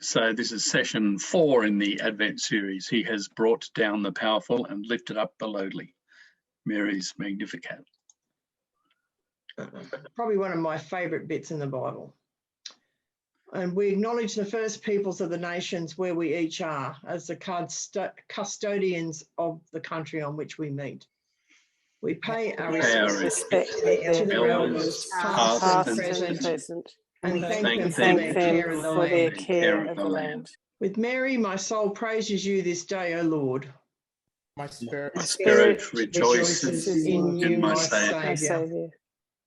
So this is session 4 in the Advent series. He has brought down the powerful and lifted up the lowly. Mary's Magnificat. Probably one of my favourite bits in the Bible. And we acknowledge the first peoples of the nations where we each are as the custodians of the country on which we meet. We pay our respect to the elders, past and present, and thank them for their care of the land. With Mary, my soul praises you this day, O Lord. My spirit rejoices in you, my Saviour.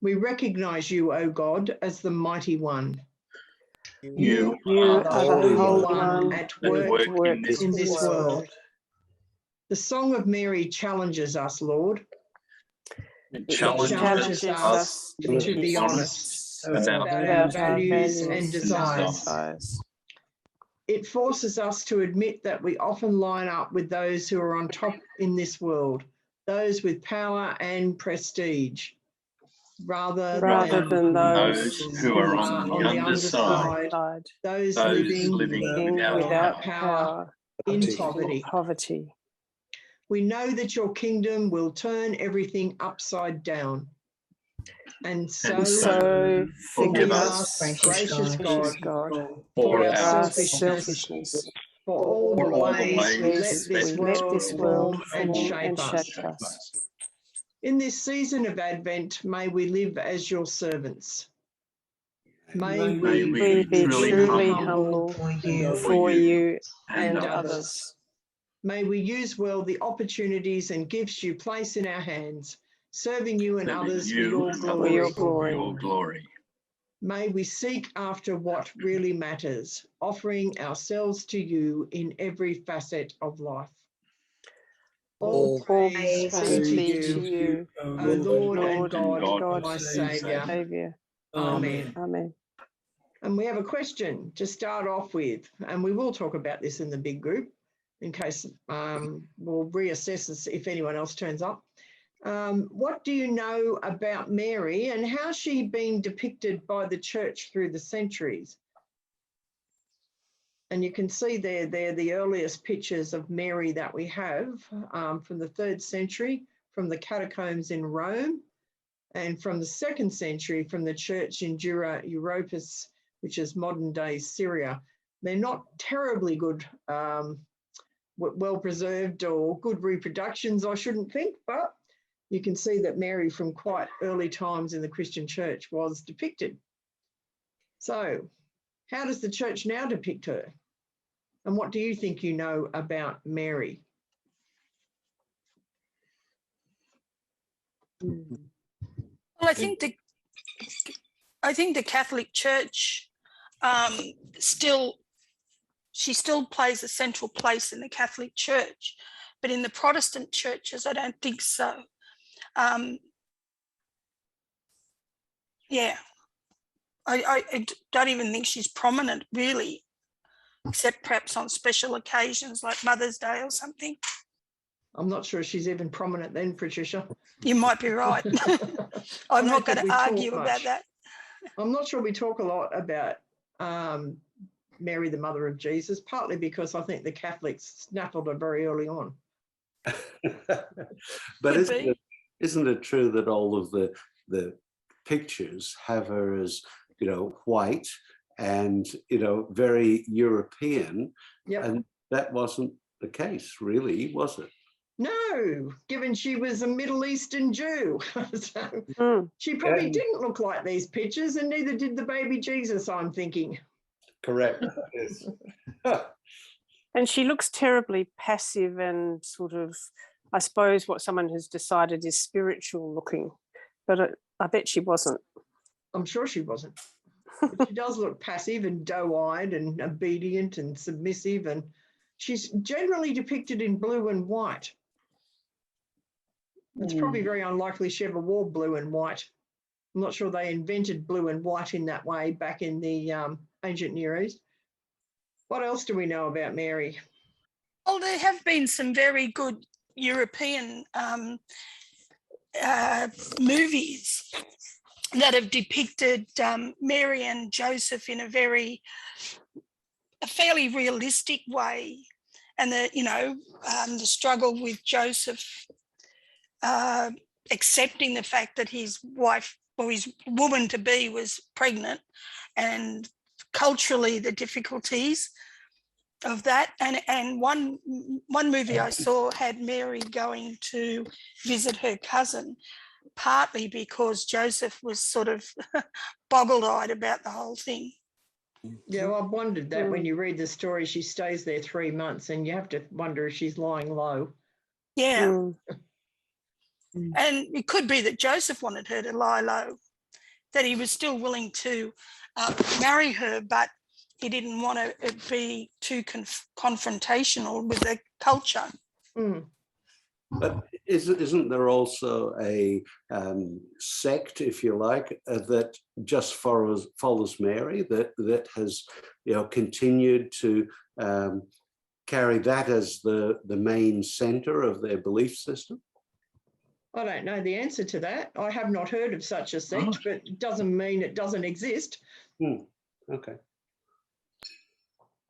We recognise you, O God, as the mighty one. You are the Holy One at work in this world. The Song of Mary challenges us, Lord. It challenges us to be honest about our values and desires. It forces us to admit that we often line up with those who are on top in this world, those with power and prestige, rather than those who are on the underside, those living without power, in poverty. We know that your kingdom will turn everything upside down. And so forgive us, gracious God, for our selfishness, for all the ways we let this world form and shape us. In this season of Advent, may we live as your servants. May we be truly humble for you and others. May we use well the opportunities and gifts you place in our hands, serving you and others for your glory. May we seek after what really matters, offering ourselves to you in every facet of life. All praise be to you, O Lord and God, my Saviour. Amen. Amen. And we have a question to start off with, and we will talk about this in the big group in case we'll reassess this if anyone else turns up. What do you know about Mary and how's she been depicted by the church through the centuries? And you can see there, they're the earliest pictures of Mary that we have from the 3rd century, from the catacombs in Rome, and from the 2nd century from the church in Dura Europos, which is modern day Syria. They're not terribly good, well preserved or good reproductions, I shouldn't think, but you can see that Mary from quite early times in the Christian church was depicted. So how does the church now depict her? And what do you think you know about Mary? Well, I think the Catholic Church she still plays a central place in the Catholic Church, but in the Protestant churches, I don't think so. Yeah, I don't even think she's prominent really, except perhaps on special occasions like Mother's Day or something. I'm not sure she's even prominent then, Patricia. You might be right. I'm not going to argue about that. I'm not sure we talk a lot about Mary, the mother of Jesus, partly because I think the Catholics snaffled her very early on. But isn't it true that all of the pictures have her as, white and, very European? Yep. And that wasn't the case, really, was it? No, given she was a Middle Eastern Jew. So she probably didn't look like these pictures, and neither did the baby Jesus, I'm thinking. Correct. Yes. And she looks terribly passive and sort of, I suppose, what someone has decided is spiritual looking, but I bet she wasn't. I'm sure she wasn't. But she does look passive and doe-eyed and obedient and submissive, and she's generally depicted in blue and white. It's probably very unlikely she ever wore blue and white. I'm not sure they invented blue and white in that way back in the ancient Near East. What else do we know about Mary? Well, there have been some very good European movies that have depicted Mary and Joseph in a very a fairly realistic way, and the struggle with Joseph accepting the fact that his wife or his woman-to-be was pregnant, and culturally the difficulties of that. And one movie I saw had Mary going to visit her cousin, partly because Joseph was sort of boggle-eyed about the whole thing. Yeah, well, I've wondered that when you read the story, she stays there 3 months and you have to wonder if she's lying low. Yeah. And it could be that Joseph wanted her to lie low, that he was still willing to marry her, but he didn't want to be too confrontational with the culture. But isn't there also a sect, if you like, that just follows Mary, that has continued to carry that as the main centre of their belief system? I don't know the answer to that. I have not heard of such a sect, but it doesn't mean it doesn't exist. Okay.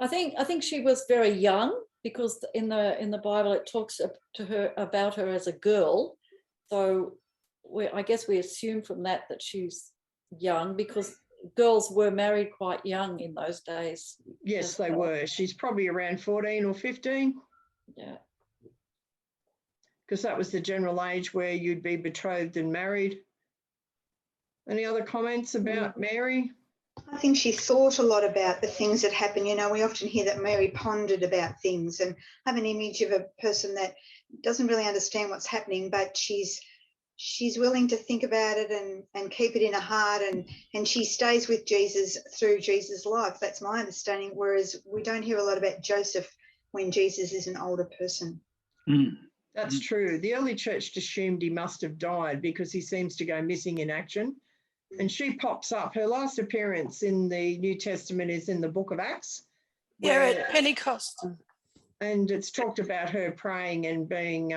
I think she was very young, because in the Bible it talks about her as a girl. So I guess we assume from that she's young, because girls were married quite young in those days. Yes, they were. She's probably around 14 or 15. Yeah. Because that was the general age where you'd be betrothed and married. Any other comments about Mary? I think she thought a lot about the things that happen. We often hear that Mary pondered about things, and I have an image of a person that doesn't really understand what's happening, but she's willing to think about it and keep it in her heart, and she stays with Jesus through Jesus' life. That's my understanding, whereas we don't hear a lot about Joseph when Jesus is an older person. That's true. The early church assumed he must have died because he seems to go missing in action. And she pops up. Her last appearance in the New Testament is in the book of Acts. Yeah, at Pentecost. And it's talked about her praying and being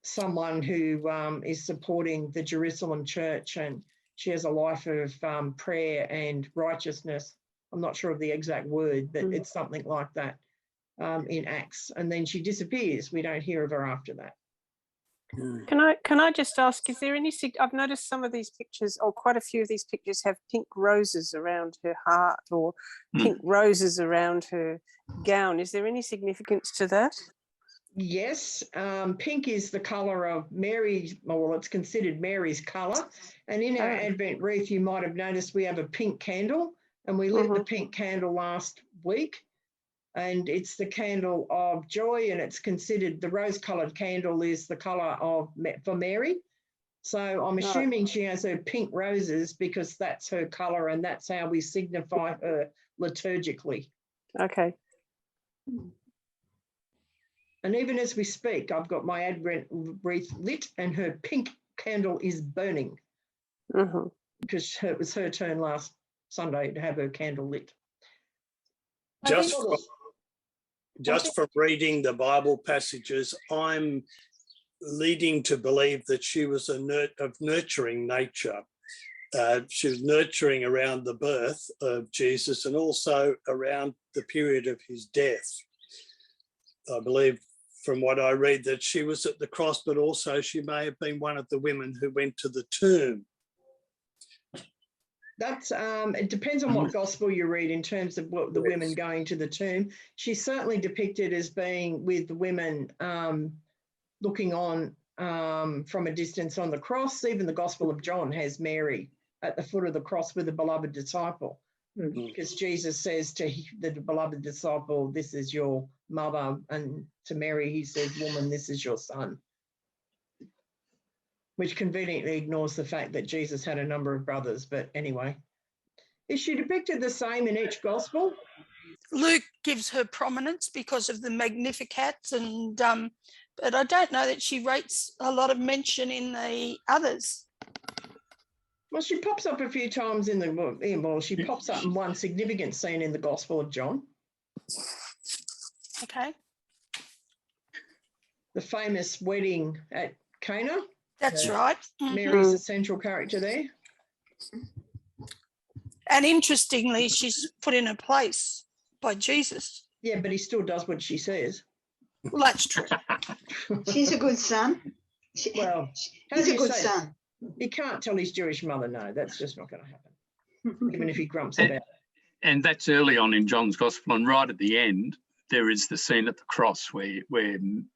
someone who is supporting the Jerusalem church, and she has a life of prayer and righteousness. I'm not sure of the exact word, but it's something like that in Acts. And then she disappears. We don't hear of her after that. Can I just ask, is there any, I've noticed some of these pictures, or quite a few of these pictures, have pink roses around her heart, or pink roses around her gown. Is there any significance to that? Yes, pink is the colour of Mary's, well, it's considered Mary's colour. And in our Advent wreath, you might have noticed we have a pink candle, and we lit the pink candle last week. And it's the candle of joy, and it's considered, the rose-coloured candle is the colour for Mary. So I'm assuming she has her pink roses because that's her colour, and that's how we signify her liturgically. Okay. And even as we speak, I've got my Advent wreath lit, and her pink candle is burning because it was her turn last Sunday to have her candle lit. Just from reading the Bible passages, I'm leading to believe that she was of nurturing nature. She was nurturing around the birth of Jesus and also around the period of his death. I believe from what I read that she was at the cross, but also she may have been one of the women who went to the tomb. That's it depends on what gospel you read in terms of what the women going to the tomb. She's certainly depicted as being with the women looking on from a distance on the cross. Even the Gospel of John has Mary at the foot of the cross with the beloved disciple, because Jesus says to the beloved disciple, "This is your mother," and to Mary he says, "Woman, this is your son," which conveniently ignores the fact that Jesus had a number of brothers. But anyway, is she depicted the same in each gospel? Luke gives her prominence because of the Magnificat, and but I don't know that she rates a lot of mention in the others. Well, she pops up a few times in the, well, she pops up in one significant scene in the Gospel of John. Okay. The famous wedding at Cana. That's right. Mary's the central character there. And interestingly, she's put in her place. by Jesus. Yeah, but he still does what she says. Well, that's true. She's a good son. Well, how He's do a you good say? son. He can't tell his Jewish mother no. That's just not going to happen, even if he grumps And, about it. and that's early on in John's Gospel, and right at the end, there is the scene at the cross where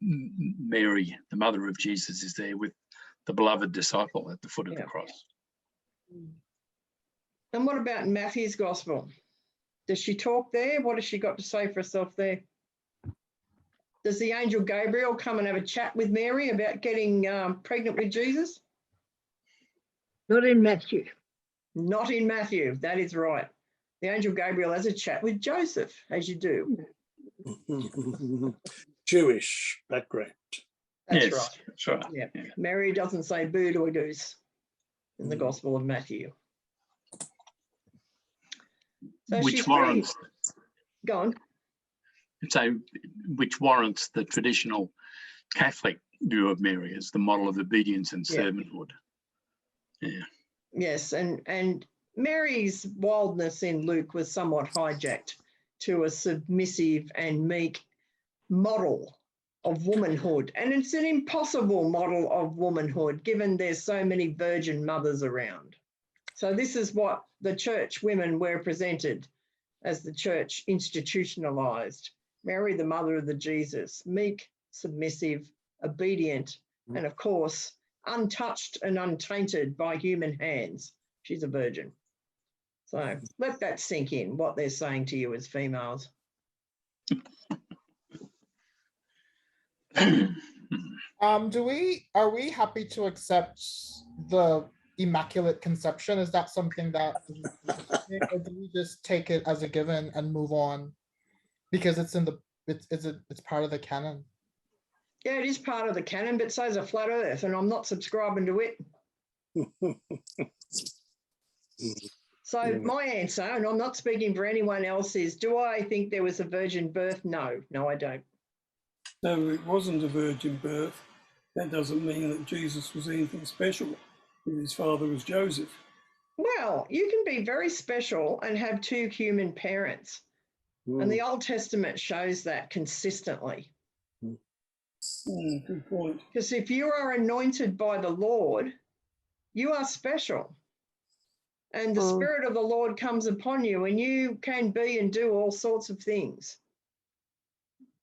Mary, the mother of Jesus, is there with the beloved disciple at the foot of the cross. And what about Matthew's Gospel? Does she talk there? What has she got to say for herself there? Does the angel Gabriel come and have a chat with Mary about getting pregnant with Jesus? Not in Matthew. Not in Matthew, that is right. The angel Gabriel has a chat with Joseph, as you do. Jewish background. That's Yes, right. that's right. Yeah. Yeah. Mary doesn't say boo to a goose in the Gospel of Matthew. So Which she's warrants, Go on. so which warrants the traditional Catholic view of Mary as the model of obedience and Yeah. servanthood. Yeah. Yes, and Mary's wildness in Luke was somewhat hijacked to a submissive and meek model of womanhood. And it's an impossible model of womanhood, given there's so many virgin mothers around. So this is what the church women were presented as the church institutionalized. Mary, the mother of the Jesus, meek, submissive, obedient, and of course, untouched and untainted by human hands. She's a virgin. So let that sink in, what they're saying to you as females. Are we happy to accept the Immaculate Conception? Is that something that, or do we just take it as a given and move on because it's in the it's part of the canon? Yeah, it is part of the canon, but so is a flat earth, and I'm not subscribing to it. So my answer, and I'm not speaking for anyone else, is do I think there was a virgin birth? No, I don't. No, it wasn't a virgin birth. That doesn't mean that Jesus was anything special. His father was Joseph. Well, you can be very special and have two human parents. And the Old Testament shows that consistently. Good point. Because if you are anointed by the Lord, you are special. And the Spirit of the Lord comes upon you and you can be and do all sorts of things.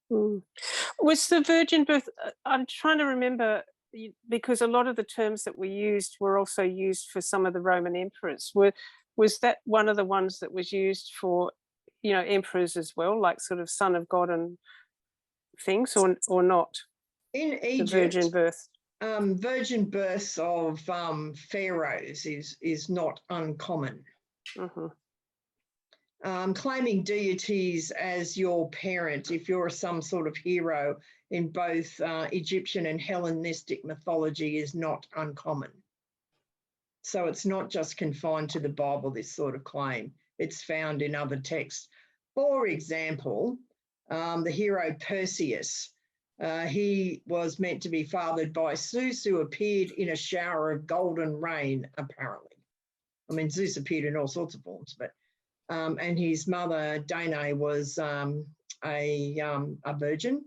Was the virgin birth, I'm trying to remember, because a lot of the terms that we used were also used for some of the Roman emperors. Was that one of the ones that was used for, emperors as well, like sort of son of God and things, or not? In Egypt, the virgin birth. Virgin births of pharaohs is not uncommon. Claiming deities as your parent, if you're some sort of hero in both Egyptian and Hellenistic mythology, is not uncommon. So it's not just confined to the Bible, this sort of claim. It's found in other texts. For example, the hero Perseus, he was meant to be fathered by Zeus, who appeared in a shower of golden rain, apparently. I mean, Zeus appeared in all sorts of forms, but and his mother, Danae, was a virgin.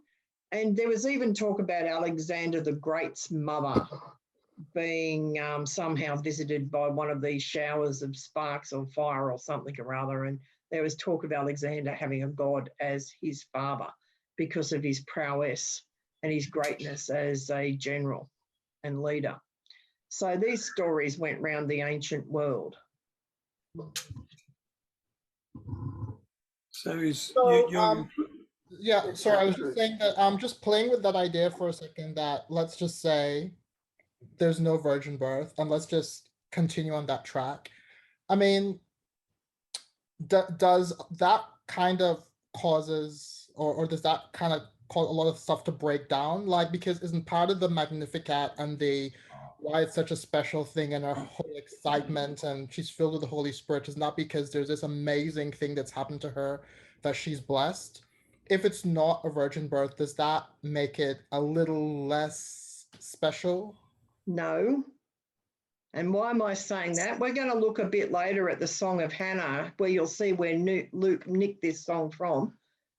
And there was even talk about Alexander the Great's mother being somehow visited by one of these showers of sparks or fire or something or other. And there was talk of Alexander having a god as his father because of his prowess and his greatness as a general and leader. So these stories went round the ancient world. Yeah, sorry, I was just saying that I'm just playing with that idea for a second, that let's just say there's no virgin birth and let's just continue on that track. I mean, does that kind of causes or does that kind of cause a lot of stuff to break down? Like, because isn't part of the Magnificat and the why it's such a special thing and her whole excitement and she's filled with the Holy Spirit is not because there's this amazing thing that's happened to her that she's blessed. If it's not a virgin birth, does that make it a little less special? No, And why am I saying that? We're going to look a bit later at the Song of Hannah, where you'll see where Luke nicked this song from,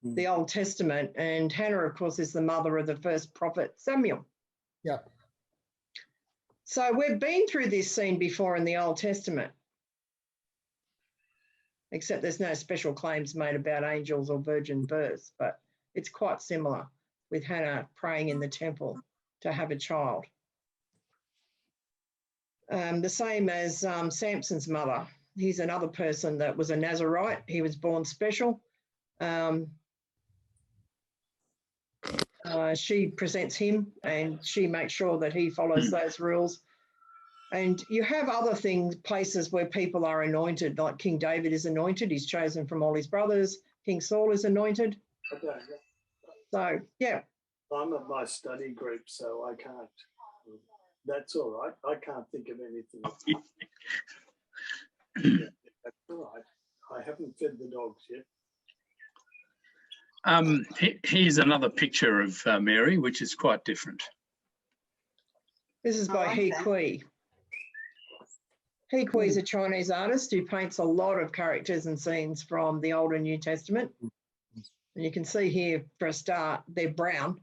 the Old Testament. And Hannah, of course, is the mother of the first prophet Samuel. Yeah. So we've been through this scene before in the Old Testament, except there's no special claims made about angels or virgin births, but it's quite similar with Hannah praying in the temple to have a child. The same as Samson's mother. He's another person that was a Nazarite. He was born special. She presents him and she makes sure that he follows those rules. And you have other things, places where people are anointed, like King David is anointed. He's chosen from all his brothers. King Saul is anointed. Okay. So, yeah. I'm at my study group, so I can't. That's all right. I can't think of anything. Yeah, that's all right. I haven't fed the dogs yet. Here's another picture of Mary, which is quite different. This is by He Kui. He Kui is a Chinese artist who paints a lot of characters and scenes from the Old and New Testament. And you can see here, for a start, they're brown.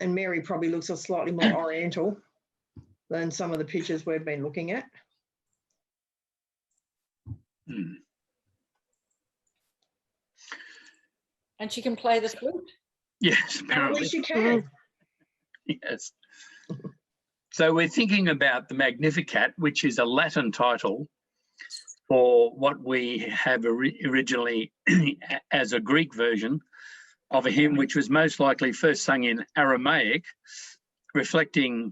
And Mary probably looks a slightly more oriental than some of the pictures we've been looking at. And she can play the flute. Yes, apparently she can. Yes. So we're thinking about the Magnificat, which is a Latin title for what we have originally as a Greek version of a hymn, which was most likely first sung in Aramaic, reflecting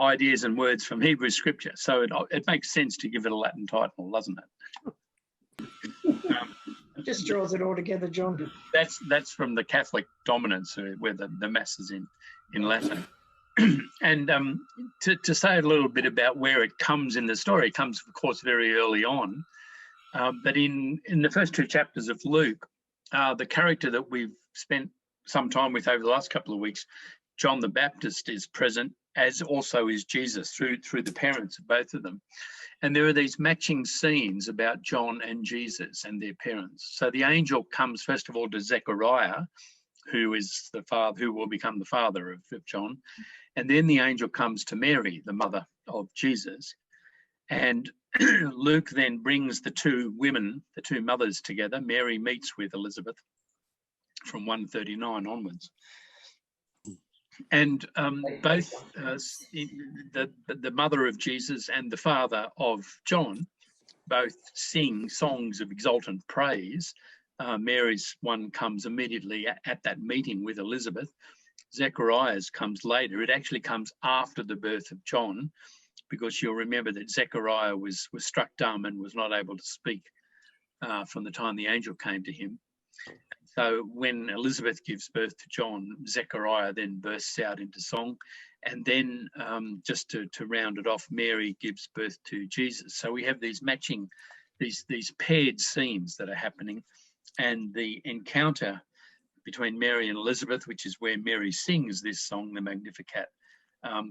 ideas and words from Hebrew scripture. So it makes sense to give it a Latin title, doesn't it? Just draws it all together, John. That's from the Catholic dominance, where the mass is in Latin. And to say a little bit about where it comes in the story, it comes, of course, very early on. But in the first two chapters of Luke, the character that we've spent some time with over the last couple of weeks, John the Baptist, is present, as also is Jesus through the parents of both of them. And there are these matching scenes about John and Jesus and their parents. So the angel comes first of all to Zechariah, who is the father, who will become the father of John. And then the angel comes to Mary, the mother of Jesus. And Luke then brings the two women, the two mothers together. Mary meets with Elizabeth from 139 onwards. And both the mother of Jesus and the father of John both sing songs of exultant praise. Mary's one comes immediately at that meeting with Elizabeth. Zechariah's comes later. It actually comes after the birth of John, because you'll remember that Zechariah was struck dumb and was not able to speak from the time the angel came to him. So when Elizabeth gives birth to John, Zechariah then bursts out into song. And then just to round it off, Mary gives birth to Jesus. So we have these matching, these paired scenes that are happening. And the encounter between Mary and Elizabeth, which is where Mary sings this song, the Magnificat,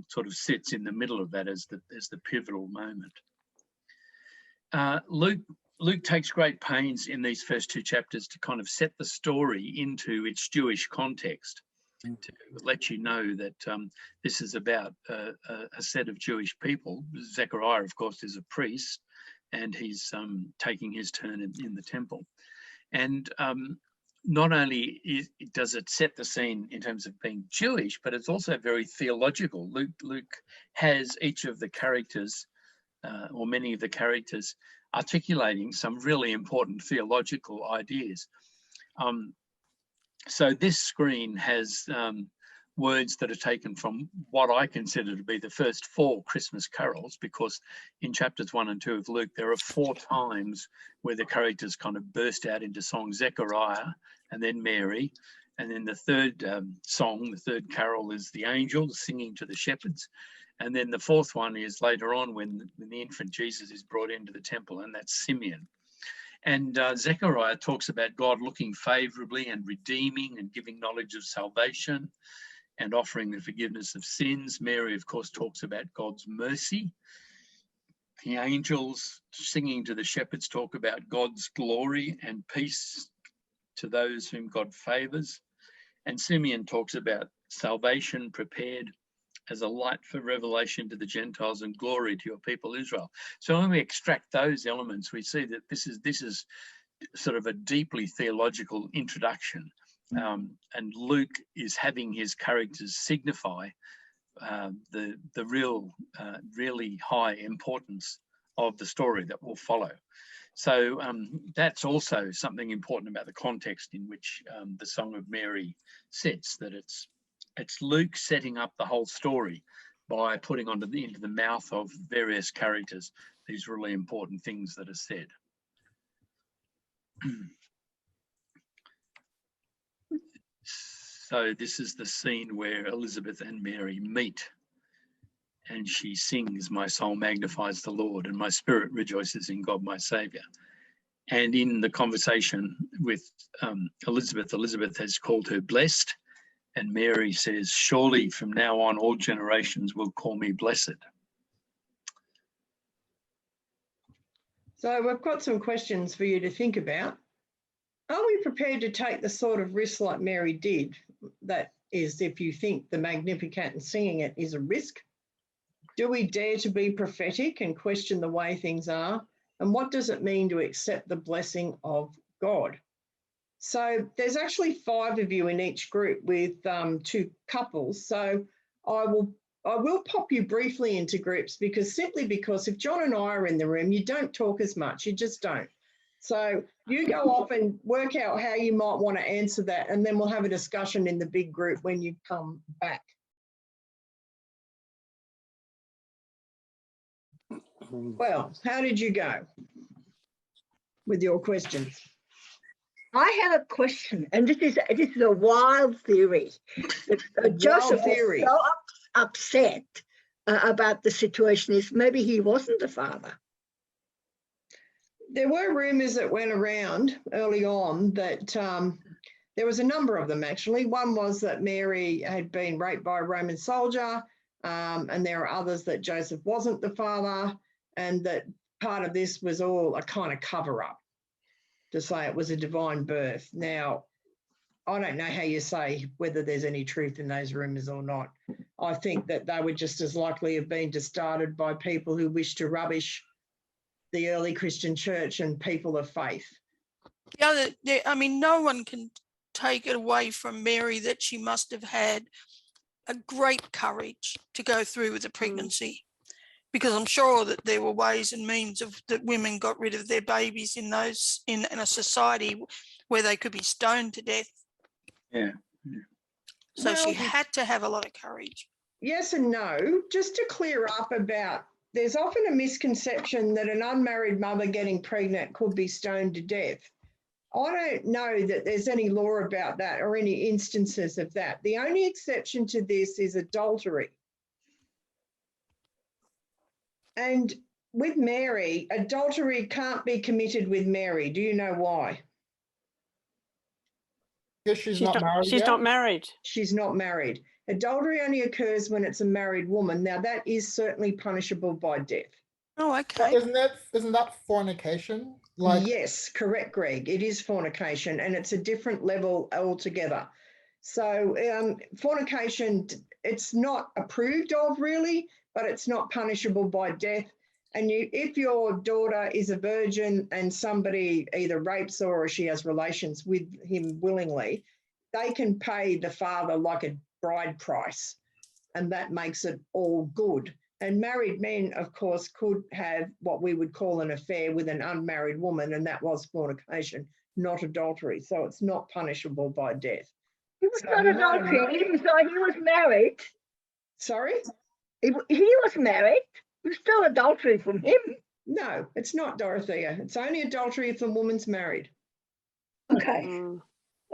sort of sits in the middle of that as the pivotal moment. Luke takes great pains in these first two chapters to kind of set the story into its Jewish context, to let you know that this is about a set of Jewish people. Zechariah, of course, is a priest, and he's taking his turn in the temple. And not only does it set the scene in terms of being Jewish, but it's also very theological. Luke has each of the characters, or many of the characters, articulating some really important theological ideas. So this screen has words that are taken from what I consider to be the first four Christmas carols, because in chapters 1 and 2 of Luke, there are 4 times where the characters kind of burst out into song. Zechariah, and then Mary, and then the third song, the third carol, is the angels singing to the shepherds. And then the fourth one is later on when the infant Jesus is brought into the temple, and that's Simeon. And Zechariah talks about God looking favourably and redeeming and giving knowledge of salvation. and offering the forgiveness of sins. Mary, of course, talks about God's mercy. The angels singing to the shepherds talk about God's glory and peace to those whom God favours. And Simeon talks about salvation prepared as a light for revelation to the Gentiles and glory to your people Israel. So when we extract those elements, we see that this is sort of a deeply theological introduction. And Luke is having his characters signify the real, really high importance of the story that will follow. So that's also something important about the context in which the Song of Mary sits, that it's Luke setting up the whole story by putting into the mouth of various characters these really important things that are said. So this is the scene where Elizabeth and Mary meet, and she sings, "My soul magnifies the Lord, and my spirit rejoices in God my Saviour." And in the conversation with Elizabeth, Elizabeth has called her blessed, and Mary says, "Surely from now on all generations will call me blessed." So we've got some questions for you to think about. Are we prepared to take the sort of risk like Mary did? That is, if you think the Magnificat and singing it is a risk. Do we dare to be prophetic and question the way things are? And what does it mean to accept the blessing of God? So there's actually 5 of you in each group with 2 couples. So I will pop you briefly into groups because if John and I are in the room, you don't talk as much, you just don't. So you go off and work out how you might want to answer that, and then we'll have a discussion in the big group when you come back. Well, how did you go with your questions? I have a question, and this is a wild theory. Joseph was so upset about the situation is maybe he wasn't the father. There were rumours that went around early on that there was a number of them actually. One was that Mary had been raped by a Roman soldier, and there are others that Joseph wasn't the father, and that part of this was all a kind of cover-up to say it was a divine birth. Now, I don't know how you say whether there's any truth in those rumours or not. I think that they would just as likely have been started by people who wish to rubbish the early Christian church and people of faith. I mean, no one can take it away from Mary that she must have had a great courage to go through with the pregnancy, because I'm sure that there were ways and means that women got rid of their babies in a society where they could be stoned to death. Yeah. So she had to have a lot of courage. Yes and no. Just to clear up about, there's often a misconception that an unmarried mother getting pregnant could be stoned to death. I don't know that there's any law about that or any instances of that. The only exception to this is adultery. And with Mary, adultery can't be committed with Mary. Do you know why? Because she's not married. She's not married. She's not married. Adultery only occurs when it's a married woman. Now, that is certainly punishable by death. Oh, okay. But isn't that fornication? Yes, correct, Greg. It is fornication, and it's a different level altogether. So fornication, it's not approved of really, but it's not punishable by death. And if your daughter is a virgin and somebody either rapes her or she has relations with him willingly, they can pay the father like a bride price, and that makes it all good. And married men, of course, could have what we would call an affair with an unmarried woman, and that was fornication, not adultery. So it's not punishable by death. He was not adultery, even though he was married. Sorry? He was married. It was still adultery from him. No, it's not, Dorothea. It's only adultery if the woman's married. Okay.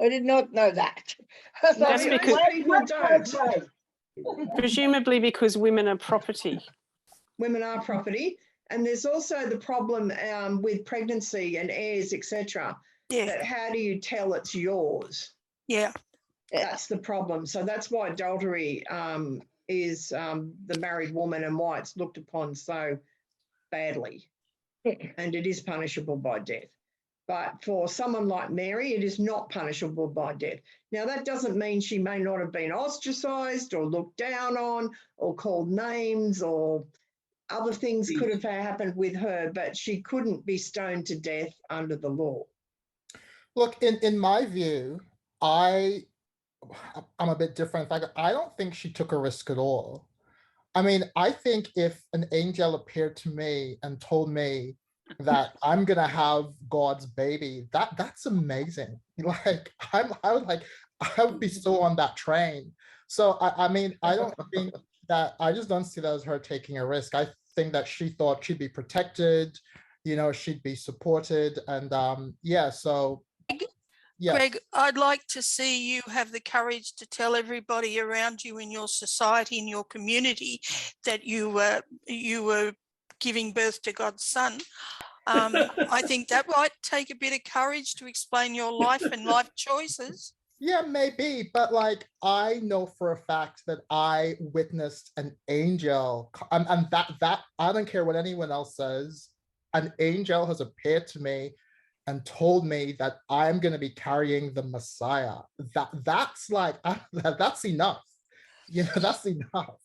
I did not know that. That's because people don't. Presumably because women are property. Women are property. And there's also the problem with pregnancy and heirs, etc. Yeah. That how do you tell it's yours? Yeah. That's the problem. So that's why adultery is the married woman and why it's looked upon so badly. And it is punishable by death. But for someone like Mary, it is not punishable by death. Now, that doesn't mean she may not have been ostracized or looked down on or called names, or other things could have happened with her, but she couldn't be stoned to death under the law. Look, in my view, I'm a bit different. In fact, I don't think she took a risk at all. I mean, I think if an angel appeared to me and told me that I'm gonna have God's baby, that's amazing. Like I would be so on that train. So I mean, I don't think that, I just don't see that as her taking a risk. I think that she thought she'd be protected, you know, she'd be supported, and yeah, so yes. Greg, I'd like to see you have the courage to tell everybody around you in your society, in your community, that you were giving birth to God's son. I think that might take a bit of courage to explain your life and life choices. Yeah, maybe, but like I know for a fact that I witnessed an angel, and that I don't care what anyone else says, an angel has appeared to me and told me that I'm going to be carrying the Messiah. That's like that's enough. You know, that's enough.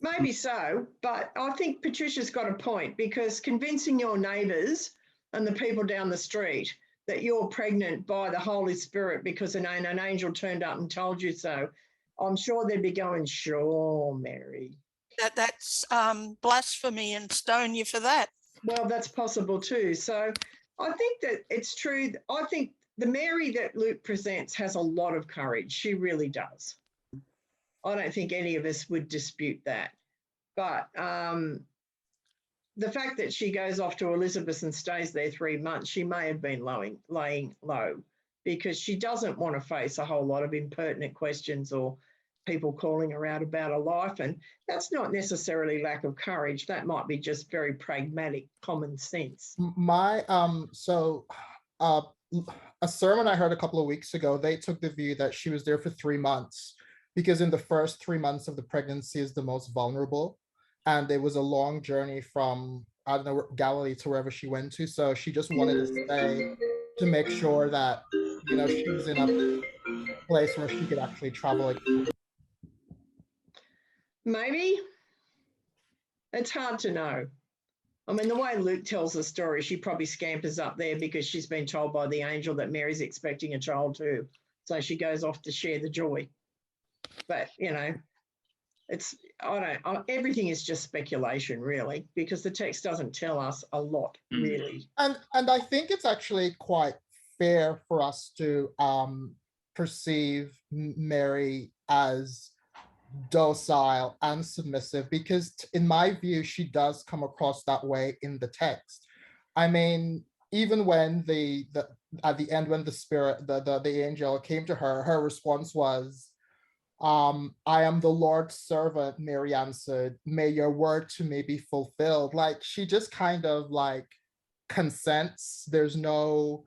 Maybe so, but I think Patricia's got a point, because convincing your neighbours and the people down the street that you're pregnant by the Holy Spirit because an angel turned up and told you so, I'm sure they'd be going, sure, Mary. That's blasphemy, and stone you for that. Well, that's possible too. So I think that it's true. I think the Mary that Luke presents has a lot of courage. She really does. I don't think any of us would dispute that. But the fact that she goes off to Elizabeth and stays there 3 months, she may have been laying low, because she doesn't want to face a whole lot of impertinent questions or people calling her out about her life. And that's not necessarily lack of courage. That might be just very pragmatic common sense. A sermon I heard a couple of weeks ago, they took the view that she was there for 3 months because in the first 3 months of the pregnancy is the most vulnerable. And it was a long journey from, I don't know, Galilee to wherever she went to. So she just wanted to stay to make sure that, you know, she was in a place where she could actually travel again. Maybe. It's hard to know. I mean, the way Luke tells the story, she probably scampers up there because she's been told by the angel that Mary's expecting a child too. So she goes off to share the joy. But, you know, everything is just speculation, really, because the text doesn't tell us a lot, really. And I think it's actually quite fair for us to perceive Mary as docile and submissive, because in my view, she does come across that way in the text. I mean, even when at the end, when the angel came to her, her response was, I am the Lord's servant, Mary answered, may your word to me be fulfilled. Like, she just kind of like consents. There's no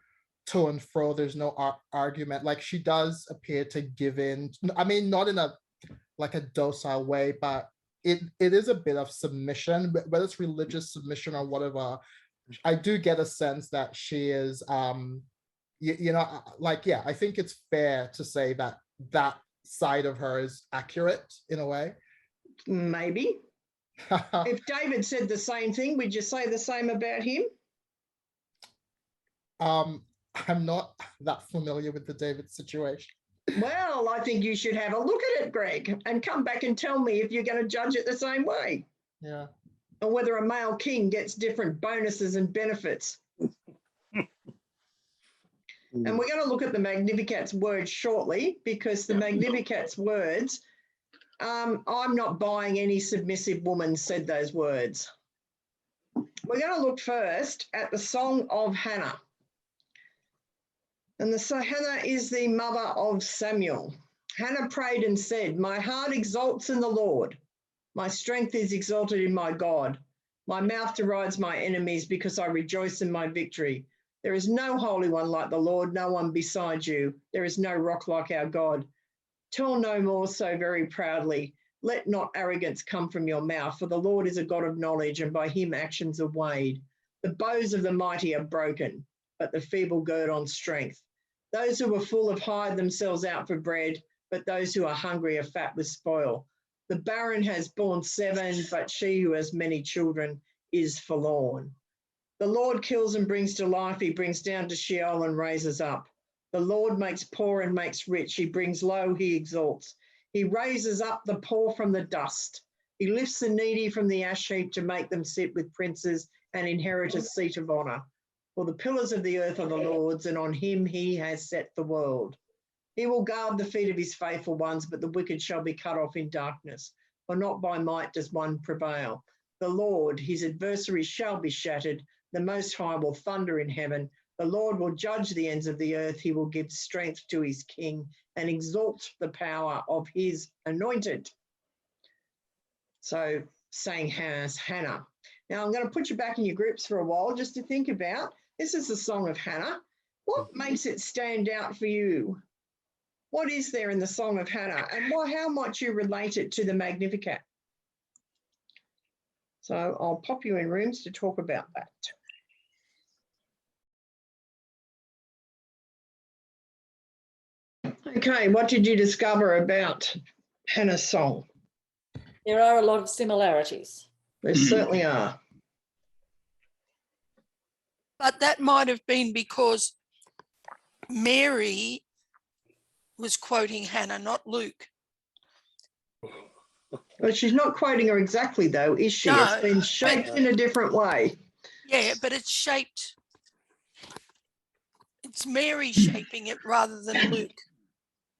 to and fro, there's no argument. Like, she does appear to give in. I mean, not in a like a docile way, but it is a bit of submission, whether it's religious submission or whatever. I do get a sense that she is you know, like, yeah, I think it's fair to say that that side of her is accurate in a way. Maybe. If David said the same thing, would you say the same about him? I'm not that familiar with the David situation. Well, I think you should have a look at it, Greg, and come back and tell me if you're going to judge it the same way. Yeah. Or whether a male king gets different bonuses and benefits. And we're going to look at the Magnificat's words shortly, because the Magnificat's words, I'm not buying any submissive woman said those words. We're going to look first at the Song of Hannah. And Hannah is the mother of Samuel. Hannah prayed and said, my heart exalts in the Lord. My strength is exalted in my God. My mouth derides my enemies because I rejoice in my victory. There is no holy one like the Lord, no one beside you. There is no rock like our God. Tell no more so very proudly. Let not arrogance come from your mouth, for the Lord is a God of knowledge, and by him actions are weighed. The bows of the mighty are broken, but the feeble gird on strength. Those who are full have hired themselves out for bread, but those who are hungry are fat with spoil. The barren has borne 7, but she who has many children is forlorn. The Lord kills and brings to life. He brings down to Sheol and raises up. The Lord makes poor and makes rich. He brings low, he exalts. He raises up the poor from the dust. He lifts the needy from the ash heap to make them sit with princes and inherit a seat of honour. For the pillars of the earth are the Lord's, and on him he has set the world. He will guard the feet of his faithful ones, but the wicked shall be cut off in darkness. For not by might does one prevail. The Lord, his adversaries shall be shattered. The Most High will thunder in heaven. The Lord will judge the ends of the earth. He will give strength to his king and exalt the power of his anointed. So saying has Hannah. Now I'm going to put you back in your groups for a while just to think about. This is the Song of Hannah. What makes it stand out for you? What is there in the Song of Hannah, and how might you relate it to the Magnificat? So I'll pop you in rooms to talk about that. Okay, what did you discover about Hannah's song? There are a lot of similarities. There certainly are. But that might have been because Mary was quoting Hannah, not Luke. Well, she's not quoting her exactly, though, is she? No, it's been shaped in a different way. Yeah, but it's shaped. It's Mary shaping it rather than Luke.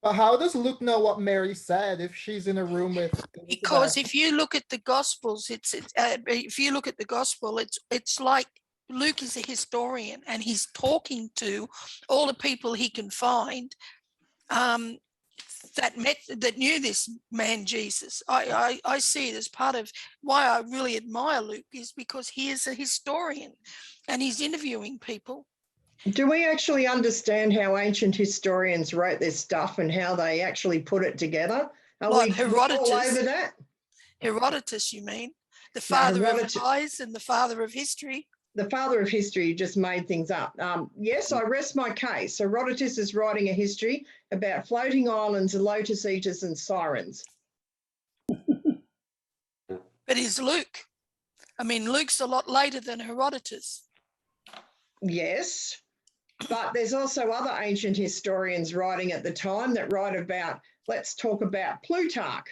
But how does Luke know what Mary said if she's in a room with Elizabeth? Because if you look at the Gospels, if you look at the Gospel, it's like Luke is a historian and he's talking to all the people he can find that knew this man Jesus. I see it as part of why I really admire Luke, is because he is a historian and he's interviewing people. Do we actually understand how ancient historians wrote their stuff and how they actually put it together? Are we all over that? Herodotus, you mean? The father of lies and the father of history? The father of history just made things up. Yes, I rest my case. Herodotus is writing a history about floating islands, lotus eaters and sirens. But is Luke? I mean, Luke's a lot later than Herodotus. Yes, but there's also other ancient historians writing at the time that write about, let's talk about Plutarch.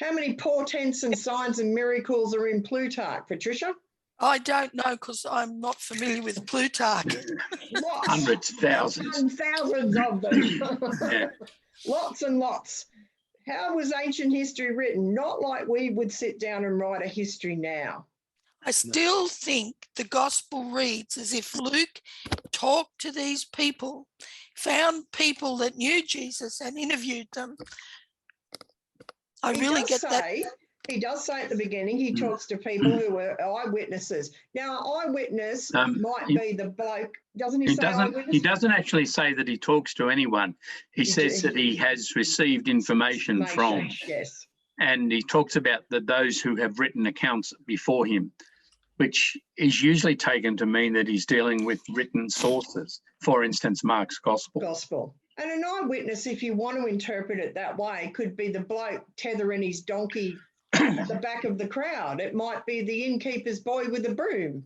How many portents and signs and miracles are in Plutarch, Patricia? I don't know because I'm not familiar with Plutarch. Hundreds, thousands. And thousands of them. Yeah. Lots and lots. How was ancient history written? Not like we would sit down and write a history now. I still think the gospel reads as if Luke talked to these people, found people that knew Jesus and interviewed them. He does say at the beginning, he talks to people who were eyewitnesses. Now, eyewitness might be the bloke, doesn't he say eyewitness? He doesn't actually say that he talks to anyone. He says that he has received information from. Yes. And he talks about those who have written accounts before him, which is usually taken to mean that he's dealing with written sources. For instance, Mark's Gospel. And an eyewitness, if you want to interpret it that way, could be the bloke tethering his donkey at the back of the crowd. It might be the innkeeper's boy with a broom.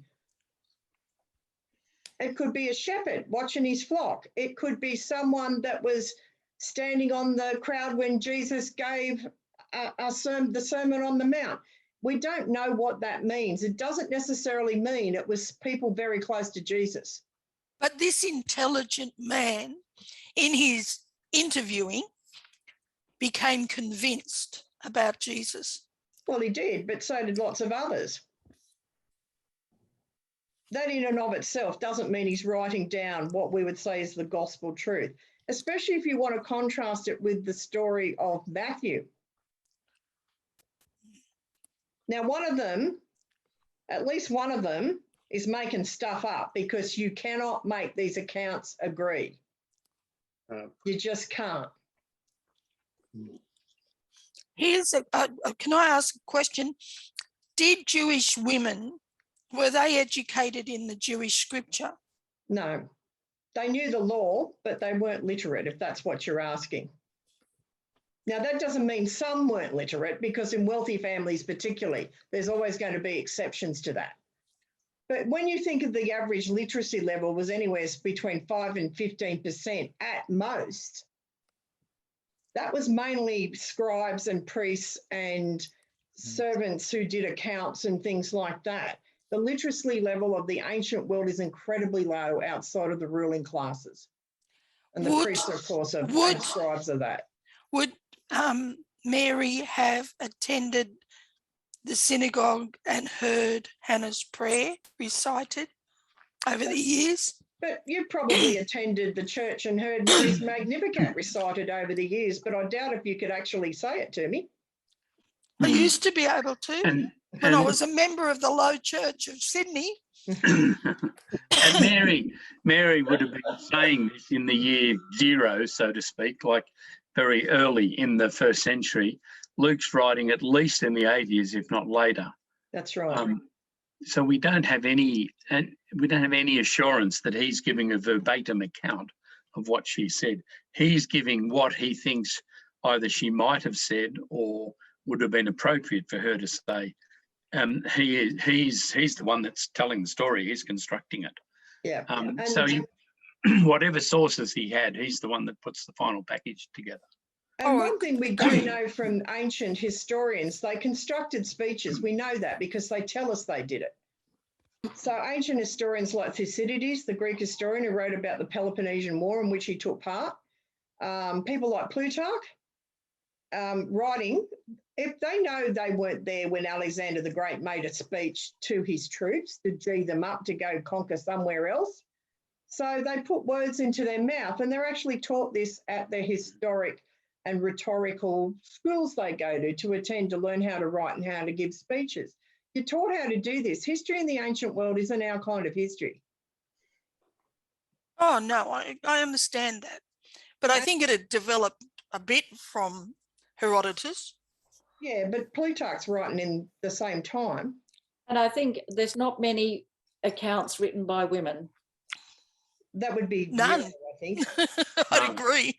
It could be a shepherd watching his flock. It could be someone that was standing on the crowd when Jesus gave the Sermon on the Mount. We don't know what that means. It doesn't necessarily mean it was people very close to Jesus. But this intelligent man, in his interviewing, became convinced about Jesus. Well, he did, but so did lots of others. That in and of itself doesn't mean he's writing down what we would say is the gospel truth, especially if you want to contrast it with the story of Matthew. Now, one of them, at least one of them, is making stuff up, because you cannot make these accounts agree. You just can't. Here's can I ask a question? Did Jewish women, were they educated in the Jewish scripture? No, they knew the law, but they weren't literate, if that's what you're asking. Now, that doesn't mean some weren't literate, because in wealthy families particularly, there's always going to be exceptions to that. But when you think of the average literacy level was anywhere between 5 and 15% at most, that was mainly scribes and priests and servants who did accounts and things like that. The literacy level of the ancient world is incredibly low outside of the ruling classes. And the priests, of course, are scribes of that. Would Mary have attended the synagogue and heard Hannah's prayer recited over the years? But you probably attended the church and heard Mary's Magnificat recited over the years, but I doubt if you could actually say it to me. I used to be able to when I was a member of the Low Church of Sydney. And Mary would have been saying this in the year 0, so to speak, like very early in the 1st century. Luke's writing at least in the 80s, if not later. That's right. So we don't have any assurance that he's giving a verbatim account of what she said. He's giving what he thinks either she might have said or would have been appropriate for her to say. He's the one that's telling the story. He's constructing it. Yeah. Whatever sources he had, he's the one that puts the final package together. And one thing we do know from ancient historians, they constructed speeches. We know that because they tell us they did it. So ancient historians like Thucydides, the Greek historian who wrote about the Peloponnesian War in which he took part, people like Plutarch, writing, if they know they weren't there when Alexander the Great made a speech to his troops to G them up to go conquer somewhere else, so they put words into their mouth, and they're actually taught this at their historic and rhetorical schools they go to attend to learn how to write and how to give speeches. You're taught how to do this. History in the ancient world isn't our kind of history. Oh, no, I understand that. But I think it had developed a bit from Herodotus. Yeah, but Plutarch's writing in the same time. And I think there's not many accounts written by women. That would be none, zero, I think. I'd agree.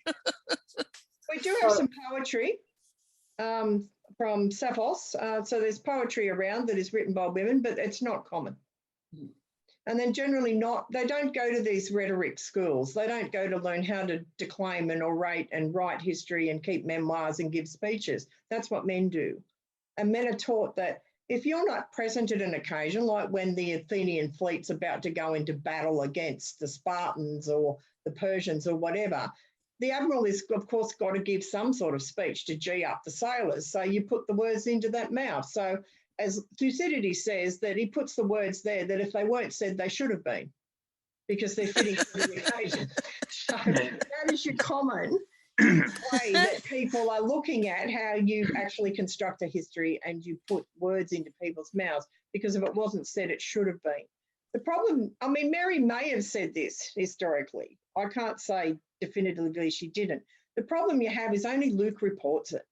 We do have some poetry from Sappho's. So there's poetry around that is written by women, but it's not common. And then generally they don't go to these rhetoric schools. They don't go to learn how to declaim and orate and write history and keep memoirs and give speeches. That's what men do. And men are taught that if you're not present at an occasion, like when the Athenian fleet's about to go into battle against the Spartans or the Persians or whatever, the admiral is, of course, got to give some sort of speech to gee up the sailors. So you put the words into that mouth. So as Thucydides says, that he puts the words there that if they weren't said, they should have been, because they're fitting for the occasion. So that is your common way that people are looking at how you actually construct a history and you put words into people's mouths, because if it wasn't said, it should have been. The problem, I mean, Mary may have said this historically. I can't say definitively she didn't. The problem you have is only Luke reports it.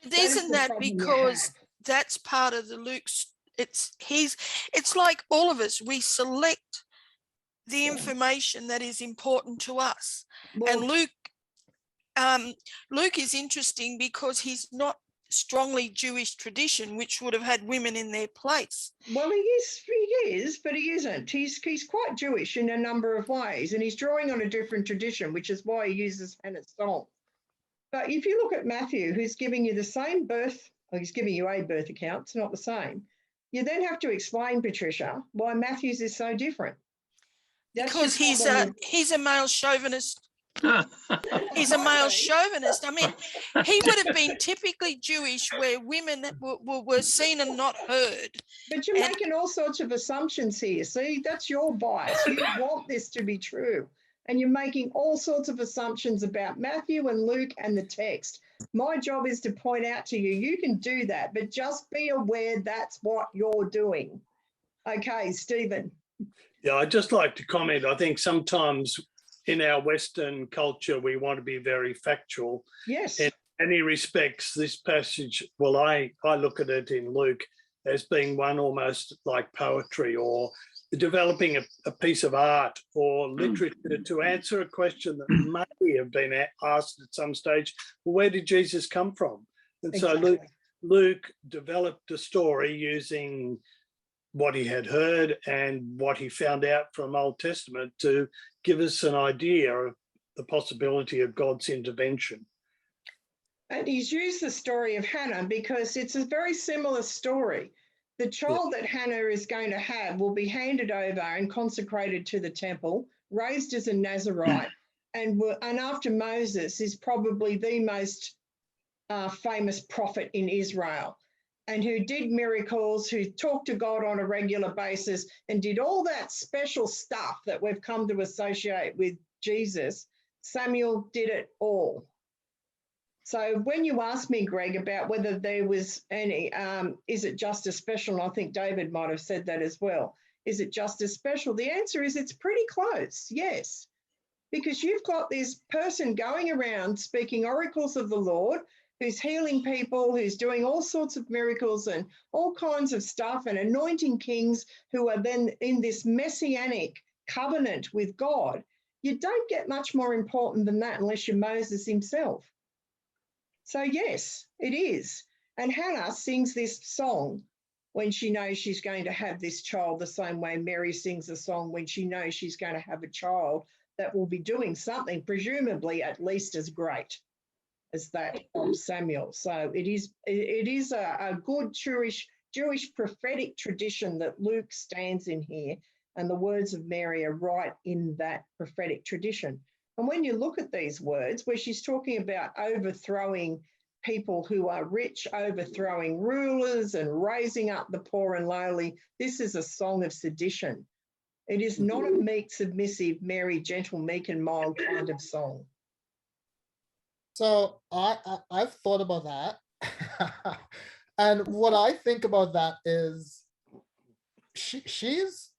Isn't that because that's part of the Luke's, it's like all of us, we select the information that is important to us. Well, and Luke is interesting because he's not strongly Jewish tradition, which would have had women in their place. Well, he is, but he isn't. He's quite Jewish in a number of ways, and he's drawing on a different tradition, which is why he uses Hannah's song. But if you look at Matthew, who's giving you the same birth, or he's giving you a birth account, it's not the same. You then have to explain, Patricia, why Matthew's is so different. Because he's a male chauvinist. He's a male chauvinist. I mean, he would have been typically Jewish, where women were seen and not heard. But you're making all sorts of assumptions here. See, that's your bias. You want this to be true. And you're making all sorts of assumptions about Matthew and Luke and the text. My job is to point out to you, you can do that, but just be aware that's what you're doing. Okay, Stephen. Yeah, I'd just like to comment. I think sometimes in our Western culture, we want to be very factual. Yes. In many respects, this passage, well, I look at it in Luke as being one almost like poetry or developing a piece of art or literature to answer a question that may have been asked at some stage. Well, where did Jesus come from? And Exactly. so Luke developed a story using what he had heard and what he found out from Old Testament to give us an idea of the possibility of God's intervention. And he's used the story of Hannah because it's a very similar story. The child that Hannah is going to have will be handed over and consecrated to the temple, raised as a Nazarite, and after Moses is probably the most famous prophet in Israel, and who did miracles, who talked to God on a regular basis and did all that special stuff that we've come to associate with Jesus. Samuel did it all. So when you asked me, Greg, about whether there was any, is it just as special? And I think David might have said that as well. Is it just as special? The answer is it's pretty close, yes. Because you've got this person going around speaking oracles of the Lord, who's healing people, who's doing all sorts of miracles and all kinds of stuff and anointing kings who are then in this messianic covenant with God. You don't get much more important than that unless you're Moses himself. So yes, it is. And Hannah sings this song when she knows she's going to have this child, the same way Mary sings a song when she knows she's going to have a child that will be doing something, presumably at least as great as that of Samuel. So it is a good Jewish prophetic tradition that Luke stands in here, and the words of Mary are right in that prophetic tradition. And when you look at these words, where she's talking about overthrowing people who are rich, overthrowing rulers and raising up the poor and lowly, this is a song of sedition. It is not a meek, submissive, Mary, gentle, meek and mild kind of song. So I've thought about that. And what I think about that is she's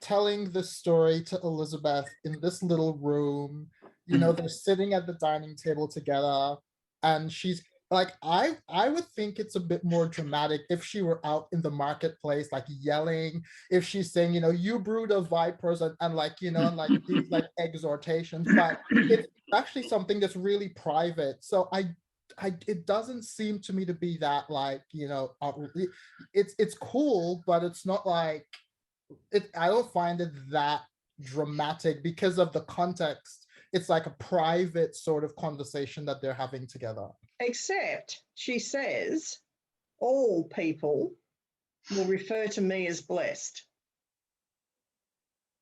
telling the story to Elizabeth in this little room. You know, they're sitting at the dining table together, and she's like, I would think it's a bit more dramatic if she were out in the marketplace, like yelling, if she's saying, you know, you brood of vipers, and like, you know, and like these like exhortations, but it's actually something that's really private. So it doesn't seem to me to be that like, you know, it's cool, but it's not like, I don't find it that dramatic because of the context. It's like a private sort of conversation that they're having together. Except she says, all people will refer to me as blessed.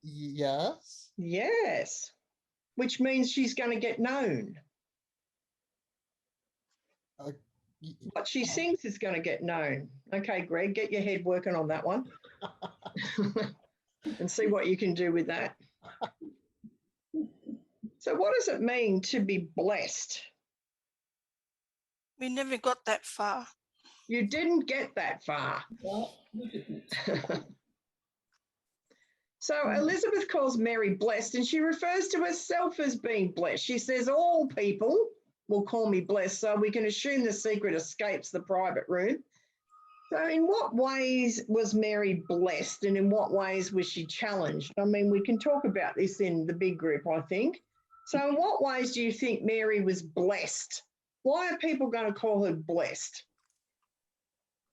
Yes. Yes. Which means she's going to get known. What she sings is going to get known. Okay, Greg, get your head working on that one. And see what you can do with that. So what does it mean to be blessed? We never got that far. You didn't get that far. So Elizabeth calls Mary blessed, and she refers to herself as being blessed. She says, all people will call me blessed, so we can assume the secret escapes the private room. So in what ways was Mary blessed, and in what ways was she challenged? I mean, we can talk about this in the big group, I think. So in what ways do you think Mary was blessed? Why are people going to call her blessed?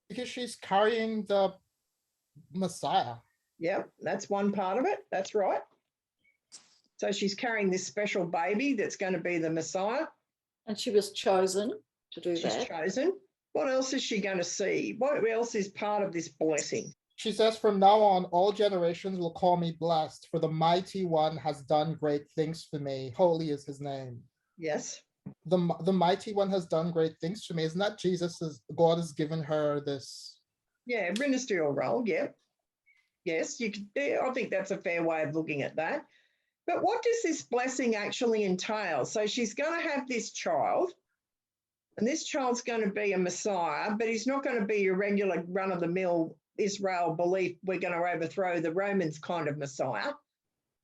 Because she's carrying the Messiah. Yep, that's one part of it. That's right. So she's carrying this special baby that's going to be the Messiah. And she was chosen to do that. She's chosen. What else is she going to see? What else is part of this blessing? She says, from now on, all generations will call me blessed, for the mighty one has done great things for me. Holy is his name. Yes. The mighty one has done great things for me. Isn't that God has given her this? Yeah, ministerial role, yeah. Yes, you could, I think that's a fair way of looking at that. But what does this blessing actually entail? So she's going to have this child, and this child's going to be a Messiah, but he's not going to be your regular run-of-the-mill Israel belief we're going to overthrow the Romans kind of Messiah.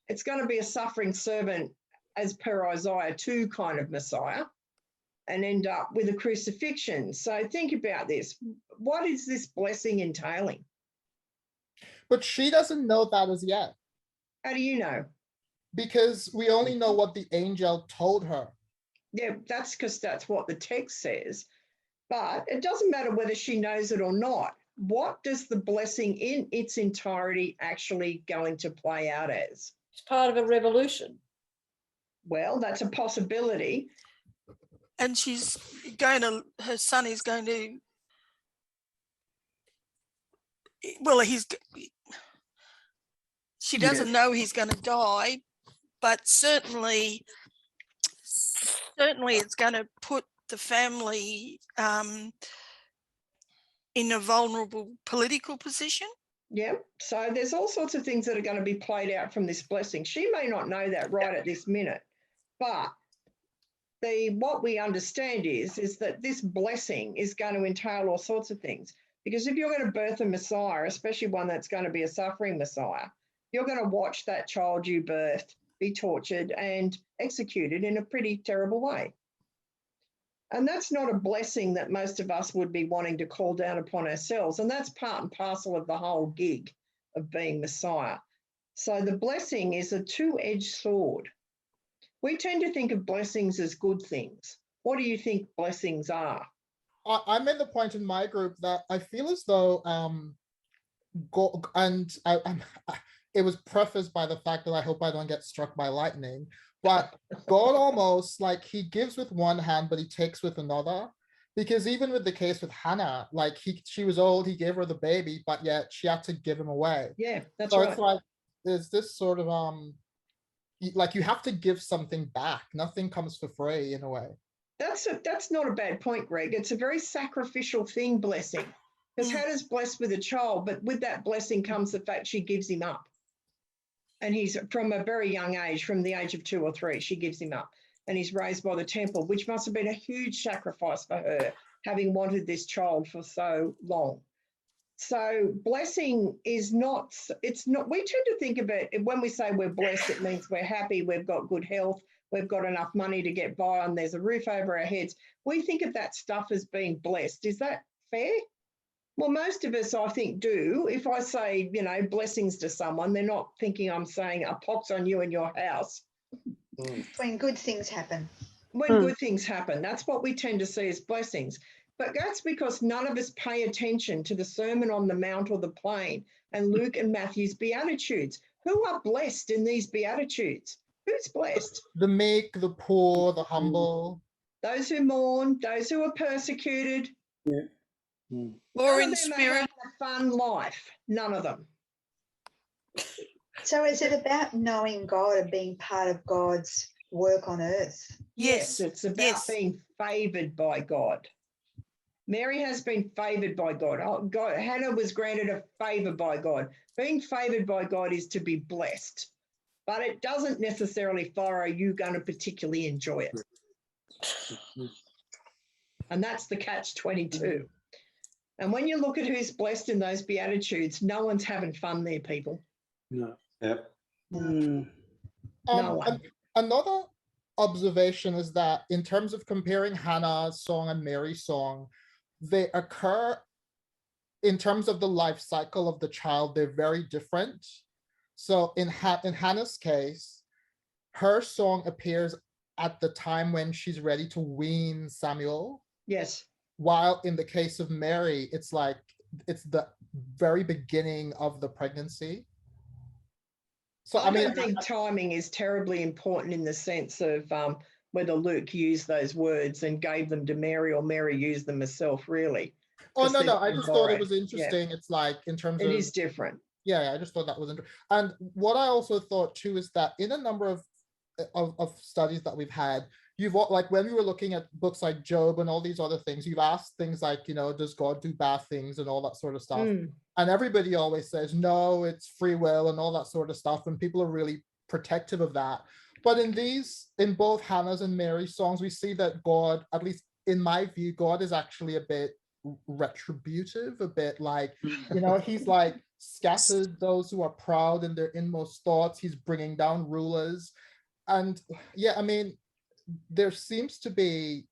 It's going to be a suffering servant as per Isaiah 2 kind of Messiah, and end up with a crucifixion. So think about this. What is this blessing entailing? But she doesn't know that as yet. How do you know? Because we only know what the angel told her. Yeah, that's because that's what the text says. But it doesn't matter whether she knows it or not. What does the blessing in its entirety actually going to play out as? It's part of a revolution. Well, that's a possibility. And her son is going to, well, she doesn't know he's going to die, but certainly it's going to put the family in a vulnerable political position. Yeah, so there's all sorts of things that are going to be played out from this blessing. She may not know that right at this minute, but what we understand is that this blessing is going to entail all sorts of things. Because if you're going to birth a Messiah, especially one that's going to be a suffering Messiah, you're going to watch that child you birthed be tortured and executed in a pretty terrible way. And that's not a blessing that most of us would be wanting to call down upon ourselves. And that's part and parcel of the whole gig of being Messiah. So the blessing is a two-edged sword. We tend to think of blessings as good things. What do you think blessings are? I made the point in my group that I feel as though God, and it was prefaced by the fact that I hope I don't get struck by lightning, but God almost like he gives with one hand, but he takes with another. Because even with the case with Hannah, like she was old, he gave her the baby, but yet she had to give him away. Yeah, that's so right. It's like there's this sort of like you have to give something back. Nothing comes for free in a way. That's not a bad point, Greg. It's a very sacrificial thing, blessing. Because Hannah's blessed with a child, but with that blessing comes the fact she gives him up. And he's from a very young age, from the age of 2 or 3, she gives him up. And he's raised by the temple, which must have been a huge sacrifice for her, having wanted this child for so long. So blessing is not, it's not, we tend to think of it, when we say we're blessed, it means we're happy, we've got good health, we've got enough money to get by, and there's a roof over our heads. We think of that stuff as being blessed. Is that fair? Well, most of us, I think, do. If I say, blessings to someone, they're not thinking I'm saying a pox on you and your house. When good things happen. When good things happen. That's what we tend to see as blessings. But that's because none of us pay attention to the Sermon on the Mount or the Plain and Luke and Matthew's Beatitudes. Who are blessed in these Beatitudes? Who's blessed? The meek, the poor, the humble. Those who mourn, those who are persecuted. Yeah. Or in spirit. A fun life. None of them. So is it about knowing God and being part of God's work on earth? Yes, it's about being favoured by God. Mary has been favoured by God. Hannah was granted a favour by God. Being favoured by God is to be blessed, but it doesn't necessarily follow you're going to particularly enjoy it. And that's the catch-22. And when you look at who's blessed in those Beatitudes, no one's having fun there, people. No. Yep. No one. Another observation is that in terms of comparing Hannah's song and Mary's song, they occur in terms of the life cycle of the child, they're very different. So in Hannah's case, her song appears at the time when she's ready to wean Samuel. Yes. While in the case of Mary, it's the very beginning of the pregnancy. So I don't think timing is terribly important in the sense of whether Luke used those words and gave them to Mary or Mary used them herself, really. Oh, no, I just thought it was interesting. Yeah. It's like in terms of... It is different. Yeah, I just thought that was interesting. And what I also thought too is that in a number of studies that we've had, like when we were looking at books like Job and all these other things, you've asked things like, does God do bad things and all that sort of stuff. And everybody always says, no, it's free will and all that sort of stuff. And people are really protective of that. But in both Hannah's and Mary's songs, we see that God, at least in my view, God is actually a bit retributive, a bit like, you know, he's like scattered those who are proud in their inmost thoughts. He's bringing down rulers. And yeah, I mean, there seems to be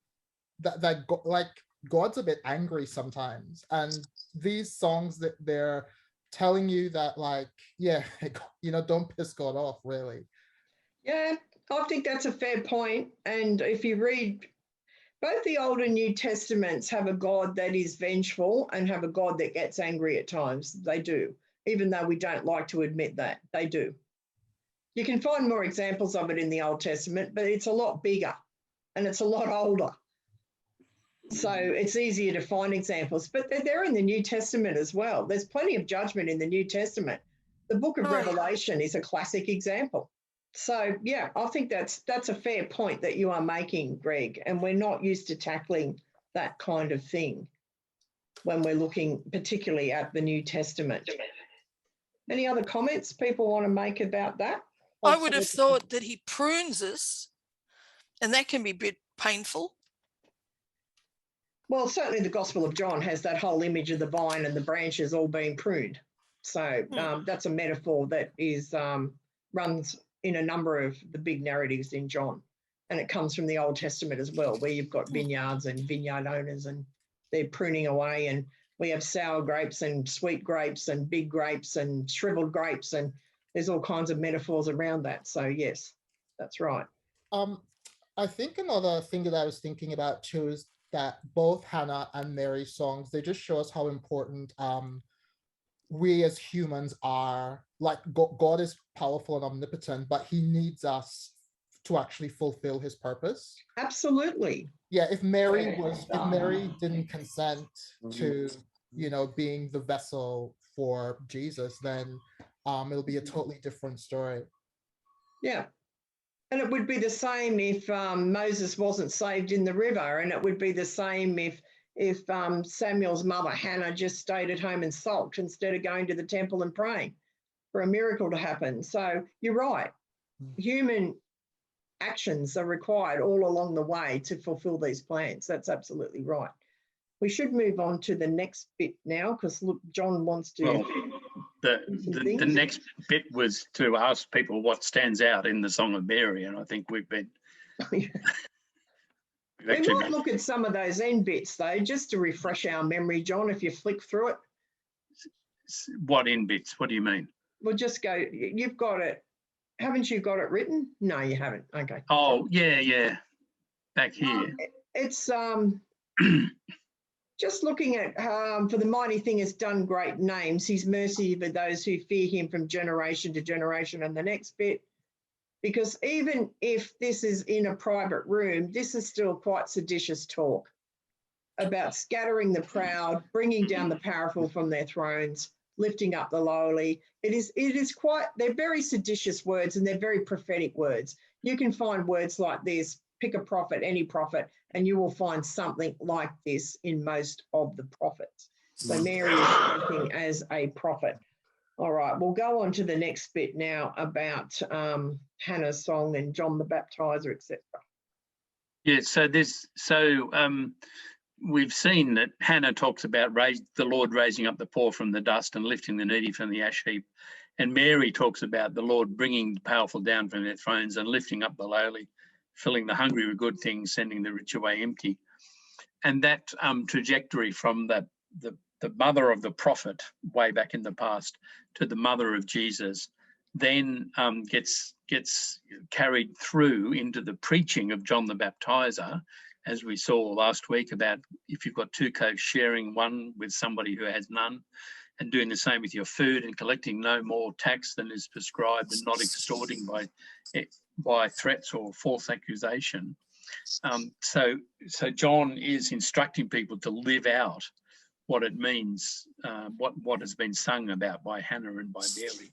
that like God's a bit angry sometimes. And these songs that they're telling you that, like, yeah, you know, don't piss God off, really. Yeah, I think that's a fair point. And if you read both the Old and New Testaments, have a God that is vengeful and have a God that gets angry at times. They do, even though we don't like to admit that. They do. You can find more examples of it in the Old Testament, but it's a lot bigger and it's a lot older. So it's easier to find examples, but they're in the New Testament as well. There's plenty of judgment in the New Testament. The book of Revelation is a classic example. So, yeah, I think that's a fair point that you are making, Greg, and we're not used to tackling that kind of thing when we're looking particularly at the New Testament. Any other comments people want to make about that? I would have thought that he prunes us, and that can be a bit painful. Well, certainly the Gospel of John has that whole image of the vine and the branches all being pruned. So that's a metaphor that is runs in a number of the big narratives in John. And it comes from the Old Testament as well, where you've got vineyards and vineyard owners and they're pruning away. And we have sour grapes and sweet grapes and big grapes and shriveled grapes. And there's all kinds of metaphors around that. So, yes, that's right. I think another thing that I was thinking about too is that both Hannah and Mary's songs, they just show us how important we as humans are. Like, God is powerful and omnipotent, but he needs us to actually fulfill his purpose. Absolutely. Yeah, if Mary didn't consent to, you know, being the vessel for Jesus, then it'll be a totally different story. Yeah. And it would be the same if Moses wasn't saved in the river, and it would be the same if Samuel's mother, Hannah, just stayed at home and sulked instead of going to the temple and praying for a miracle to happen. So you're right. Human actions are required all along the way to fulfill these plans. That's absolutely right. We should move on to the next bit now because, look, John wants to... Well, the next bit was to ask people what stands out in the Song of Mary, and I think we've been... We might look at some of those end bits, though, just to refresh our memory, John, if you flick through it. What end bits? What do you mean? Well, just go, you've got it. Haven't you got it written? No, you haven't. Okay. Oh, yeah. Back here. It's just looking at, for the mighty thing has done great names. His mercy for those who fear him from generation to generation. And the next bit, because even if this is in a private room, this is still quite seditious talk about scattering the proud, bringing down the powerful from their thrones, lifting up the lowly. It is quite, they're very seditious words and they're very prophetic words. You can find words like this, pick a prophet, any prophet, and you will find something like this in most of the prophets. So Mary is speaking as a prophet. All right, we'll go on to the next bit now about Hannah's song and John the Baptizer, etc. Yeah, we've seen that Hannah talks about the Lord raising up the poor from the dust and lifting the needy from the ash heap. And Mary talks about the Lord bringing the powerful down from their thrones and lifting up the lowly, filling the hungry with good things, sending the rich away empty. And that trajectory from the mother of the prophet way back in the past to the mother of Jesus then gets carried through into the preaching of John the Baptizer, as we saw last week about if you've got two coats, sharing one with somebody who has none, and doing the same with your food and collecting no more tax than is prescribed and not extorting by threats or false accusation. So John is instructing people to live out what it means, what has been sung about by Hannah and by Mary.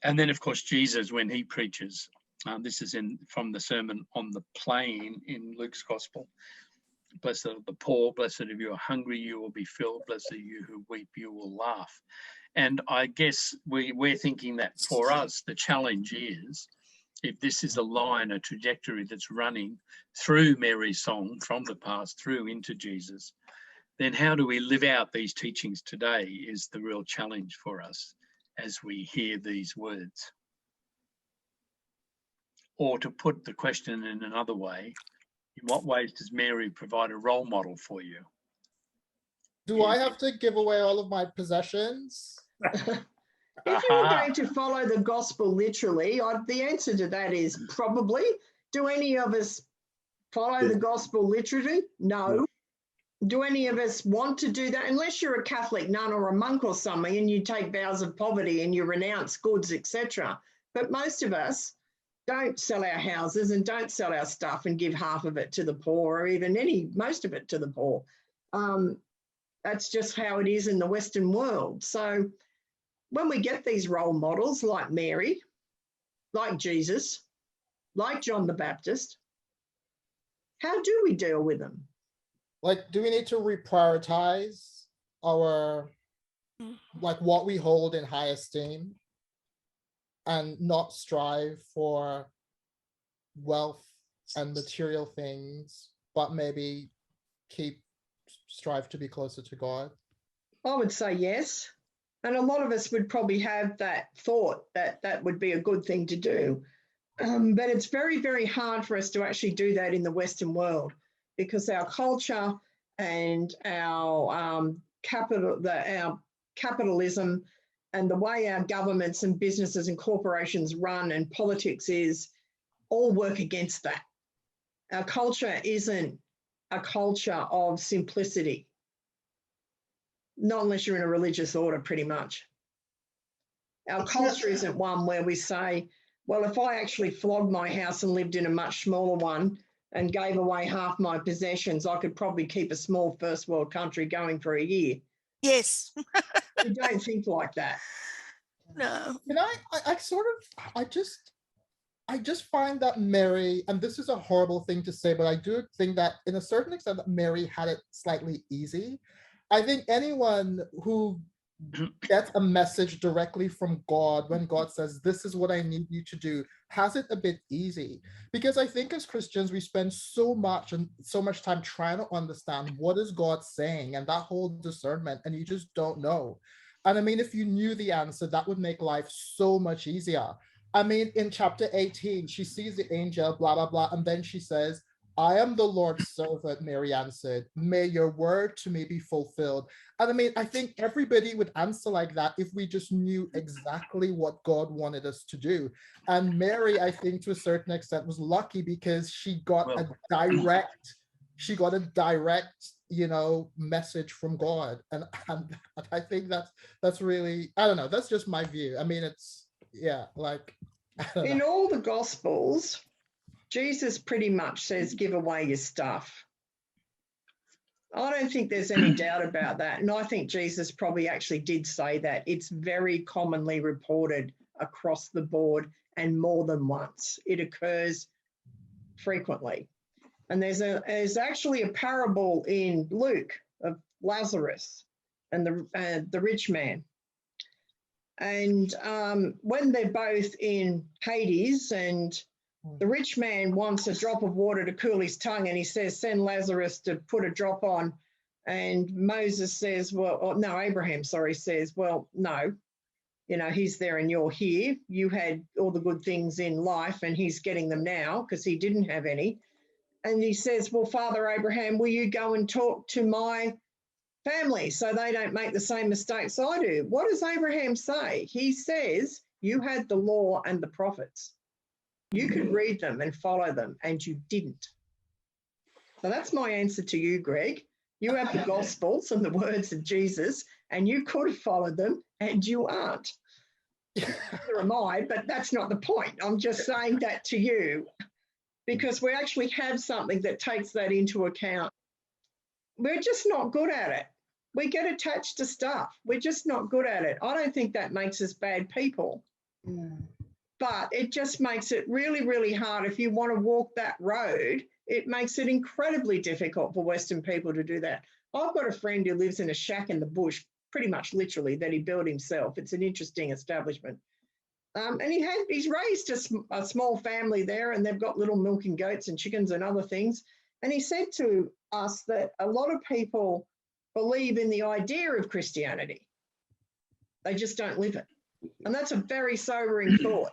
And then, of course, Jesus, when he preaches, this is from the Sermon on the Plain in Luke's Gospel. Blessed are the poor, blessed if you are hungry, you will be filled. Blessed are you who weep, you will laugh. And I guess we're thinking that for us, the challenge is, if this is a trajectory that's running through Mary's song from the past through into Jesus, then how do we live out these teachings today is the real challenge for us as we hear these words. Or to put the question in another way, in what ways does Mary provide a role model for you? Do I have to give away all of my possessions? If you were going to follow the gospel literally, the answer to that is probably. Do any of us follow the gospel literally? No. Do any of us want to do that? Unless you're a Catholic nun or a monk or something and you take vows of poverty and you renounce goods, etc. But most of us don't sell our houses and don't sell our stuff and give half of it to the poor or even most of it to the poor. That's just how it is in the Western world. So when we get these role models like Mary, like Jesus, like John the Baptist, how do we deal with them? Like, do we need to reprioritize our, like, what we hold in high esteem and not strive for wealth and material things, but maybe strive to be closer to God? I would say yes. And a lot of us would probably have that thought that that would be a good thing to do. But it's very, very hard for us to actually do that in the Western world because our culture and our capitalism and the way our governments and businesses and corporations run and politics is all work against that. Our culture isn't a culture of simplicity. Not unless you're in a religious order, pretty much. Our culture isn't one where we say, well, if I actually flogged my house and lived in a much smaller one and gave away half my possessions, I could probably keep a small first world country going for a year. Yes. We don't think like that. No. And I just find that Mary, and this is a horrible thing to say, but I do think that in a certain extent that Mary had it slightly easy. I think anyone who gets a message directly from God when God says, this is what I need you to do, has it a bit easy. Because I think as Christians, we spend so much time trying to understand what is God saying and that whole discernment, and you just don't know. And I mean, if you knew the answer, that would make life so much easier. I mean, in chapter 18, she sees the angel, blah, blah, blah, and then she says, I am the Lord's servant, Mary answered. May your word to me be fulfilled. And I mean, I think everybody would answer like that if we just knew exactly what God wanted us to do. And Mary, I think to a certain extent was lucky because she got a direct, message from God. And I think that's really, I don't know, that's just my view. I mean, it's, yeah, like, I don't know. In all the Gospels, Jesus pretty much says, give away your stuff. I don't think there's any doubt about that. And I think Jesus probably actually did say that. It's very commonly reported across the board and more than once. It occurs frequently. And there's actually a parable in Luke of Lazarus and the rich man. And when they're both in Hades and the rich man wants a drop of water to cool his tongue, and he says, send Lazarus to put a drop on. And Moses says, Abraham says, well, no, he's there and you're here. You had all the good things in life and he's getting them now because he didn't have any. And he says, well, Father Abraham, will you go and talk to my family so they don't make the same mistakes I do? What does Abraham say? He says, you had the law and the prophets. You could read them and follow them, and you didn't. So that's my answer to you, Greg. You have the Gospels and the words of Jesus, and you could have followed them, and you aren't. Neither am I, but that's not the point. I'm just saying that to you because we actually have something that takes that into account. We're just not good at it. We get attached to stuff. We're just not good at it. I don't think that makes us bad people. But it just makes it really, really hard. If you want to walk that road, it makes it incredibly difficult for Western people to do that. I've got a friend who lives in a shack in the bush, pretty much literally, that he built himself. It's an interesting establishment. And he's raised a small family there, and they've got little milking goats and chickens and other things. And he said to us that a lot of people believe in the idea of Christianity. They just don't live it. And that's a very sobering thought.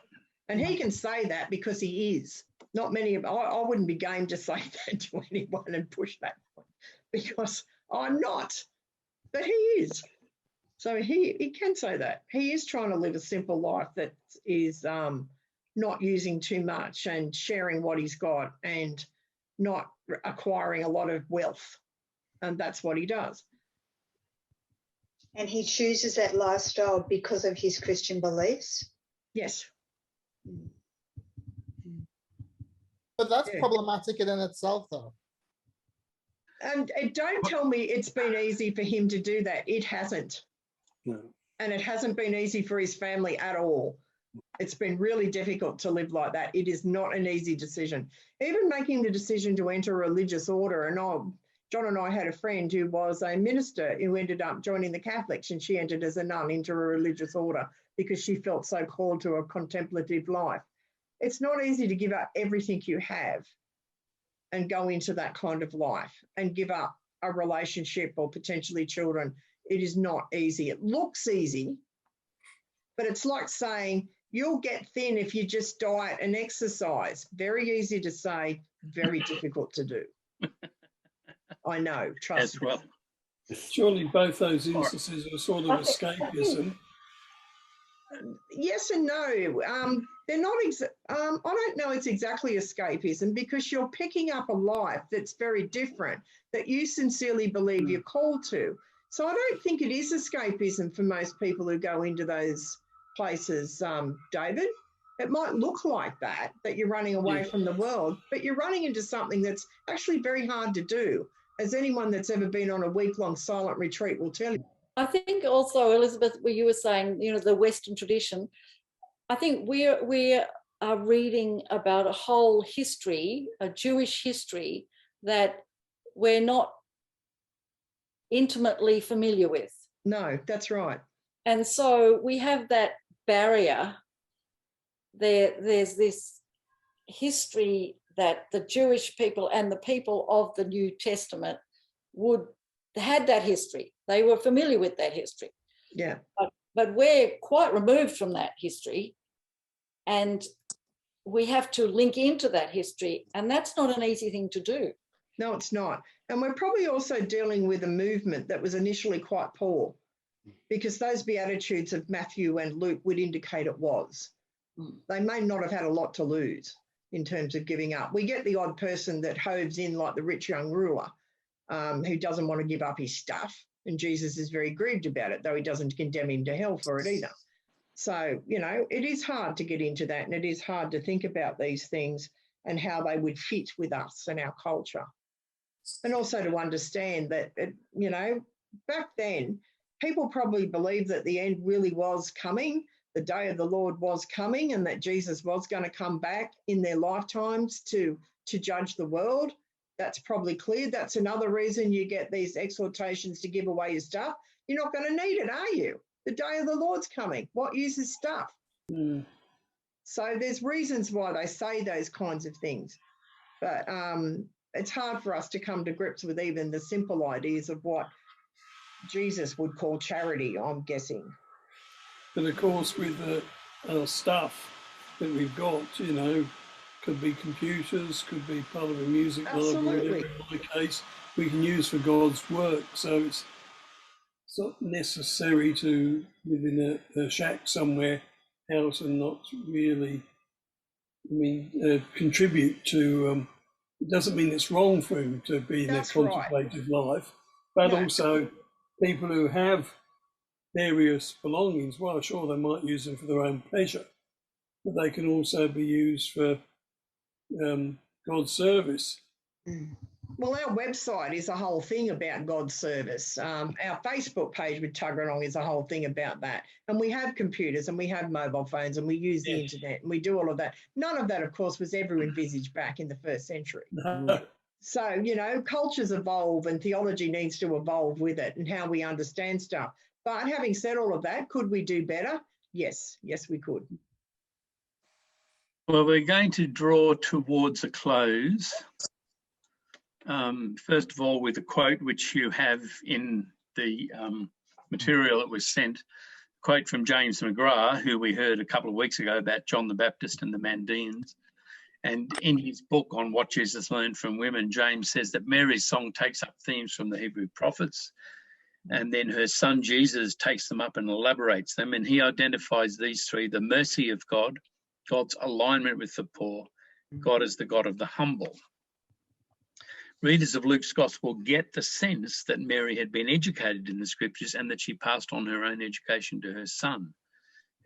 And he can say that because he is. Not many of, I wouldn't be game to say that to anyone and push that point because I'm not, but he is. So he can say that. He is trying to live a simple life that is not using too much and sharing what he's got and not acquiring a lot of wealth. And that's what he does. And he chooses that lifestyle because of his Christian beliefs? Yes. But that's problematic in itself, though. And don't tell me it's been easy for him to do that. It hasn't. No. And it hasn't been easy for his family at all. It's been really difficult to live like that. It is not an easy decision. Even making the decision to enter a religious order. And John and I had a friend who was a minister who ended up joining the Catholics, and she entered as a nun into a religious order because she felt so called to a contemplative life. It's not easy to give up everything you have and go into that kind of life and give up a relationship or potentially children. It is not easy. It looks easy, but it's like saying you'll get thin if you just diet and exercise. Very easy to say, very difficult to do. I know, trust me. Well. Surely both those instances are sort of escapism. Yes and no. They're not. I don't know. It's exactly escapism because you're picking up a life that's very different that you sincerely believe you're called to. So I don't think it is escapism for most people who go into those places, David. It might look like that you're running away from the world, but you're running into something that's actually very hard to do, as anyone that's ever been on a week-long silent retreat will tell you. I think also, Elizabeth, where you were saying, the Western tradition, I think we are reading about a whole history, a Jewish history that we're not intimately familiar with. No, that's right. And so we have that barrier. There's this history that the Jewish people and the people of the New Testament had that history. They were familiar with that history. Yeah. But we're quite removed from that history, and we have to link into that history, and that's not an easy thing to do. No, it's not. And we're probably also dealing with a movement that was initially quite poor, because those Beatitudes of Matthew and Luke would indicate it was. They may not have had a lot to lose in terms of giving up. We get the odd person that hoves in like the rich young ruler who doesn't want to give up his stuff. And Jesus is very grieved about it, though he doesn't condemn him to hell for it either. So, it is hard to get into that, and it is hard to think about these things and how they would fit with us and our culture. And also to understand that, back then, people probably believed that the end really was coming, the day of the Lord was coming, and that Jesus was going to come back in their lifetimes to judge the world. That's probably clear. That's another reason you get these exhortations to give away your stuff. You're not going to need it, are you? The day of the Lord's coming. What use is stuff? So there's reasons why they say those kinds of things. But it's hard for us to come to grips with even the simple ideas of what Jesus would call charity, I'm guessing. But of course, with the stuff that we've got, could be computers, could be part of a music library, in my case, we can use for God's work. So it's not necessary to live in a shack somewhere else and not really, contribute to, it doesn't mean it's wrong for him to be in a contemplative life, but also people who have various belongings, well, sure, they might use them for their own pleasure, but they can also be used for God's service. Well, our website is a whole thing about God's service. Our Facebook page with Tuggeranong is a whole thing about that. And we have computers and we have mobile phones and we use the internet and we do all of that. None of that, of course, was ever envisaged back in the first century. No. So, cultures evolve and theology needs to evolve with it and how we understand stuff. But having said all of that, could we do better? Yes, we could. Well, we're going to draw towards a close. first of all, with a quote which you have in the material that was sent, quote from James McGrath, who we heard a couple of weeks ago about John the Baptist and the Mandeans. And in his book on What Jesus Learned from Women, James says that Mary's song takes up themes from the Hebrew prophets, and then her son Jesus takes them up and elaborates them. And he identifies these three: the mercy of God, God's alignment with the poor, God is the God of the humble. Readers of Luke's Gospel get the sense that Mary had been educated in the scriptures and that she passed on her own education to her son,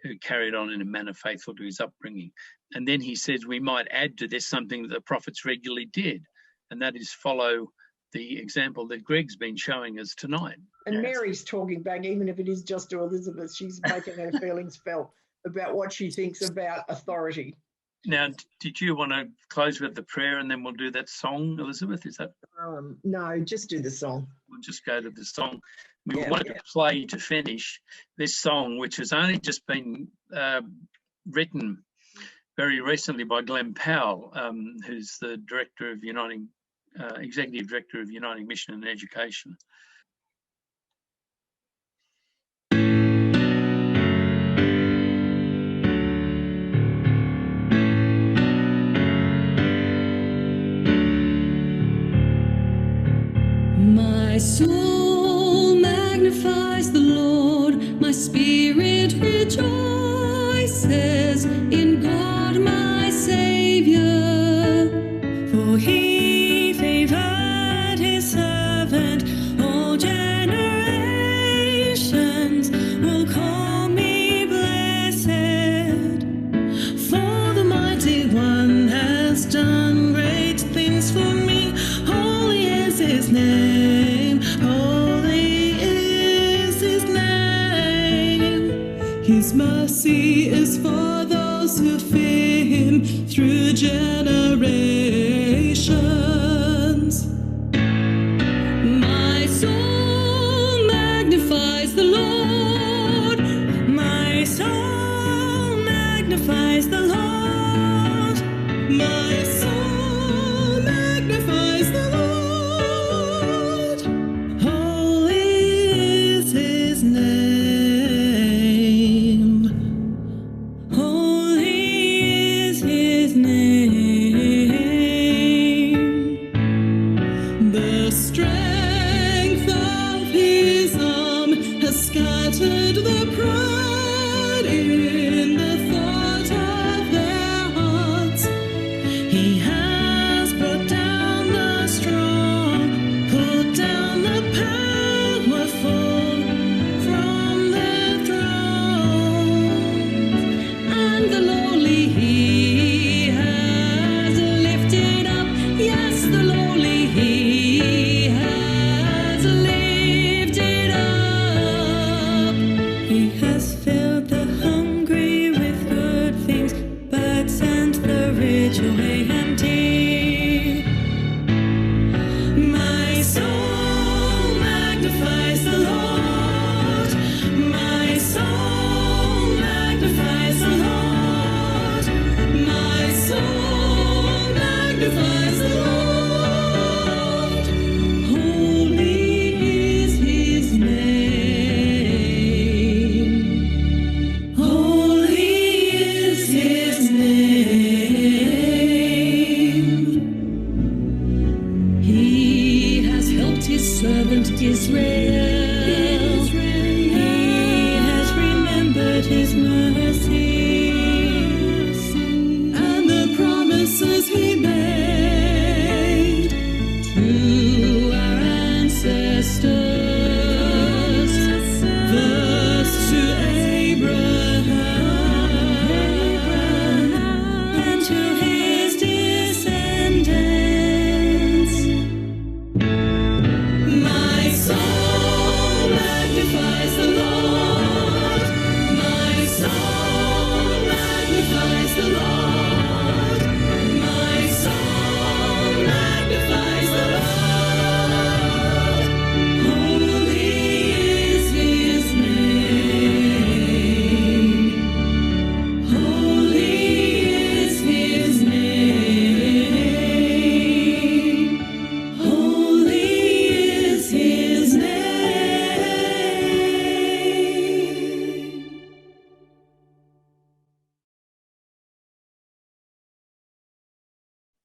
who carried on in a manner faithful to his upbringing. And then he says we might add to this something that the prophets regularly did, and that is follow the example that Greg's been showing us tonight. And Mary's talking back, even if it is just to Elizabeth, she's making her feelings felt about what she thinks about authority. Now, did you want to close with the prayer and then we'll do that song, Elizabeth? Is that? No, just do the song. We'll just go to the song. We want to play to finish this song, which has only just been written very recently by Glenn Powell, who's the director of executive director of Uniting Mission and Education. My soul magnifies the Lord, my spirit rejoices in God my Saviour, for he favoured his servant. All generations will call me blessed, for the mighty one has done great things for me. Holy is his name, holy is his name. His mercy is for those who fear him through generations. My soul magnifies the Lord, my soul magnifies the Lord, my soul magnifies the Lord. Holy is his name, holy is his name. The strength of his arm has scattered the proud in the thought of their hearts. He has brought down the strong, put down the powerful from their thrones, and the lowly he has lifted up. Yes, the lowly he has lifted up. He has filled the hungry with good things, but sent the rich away empty. My soul magnifies the Lord, my soul magnifies the Lord, my soul magnifies the Lord. Holy is his name, holy is his name.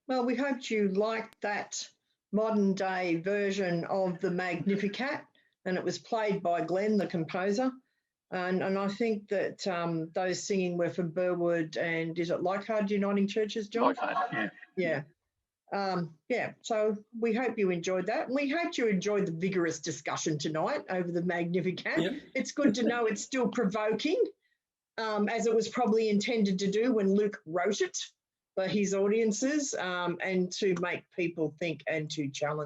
Well, we hoped you liked that modern day version of the Magnificat, and it was played by Glenn, the composer. And I think that those singing were from Burwood and is it Leichhardt Uniting Churches, John? Leichhardt, yeah. Yeah. So we hope you enjoyed that. And we hope you enjoyed the vigorous discussion tonight over the Magnificat. Yep. It's good to know it's still provoking, as it was probably intended to do when Luke wrote it for his audiences, and to make people think and to challenge.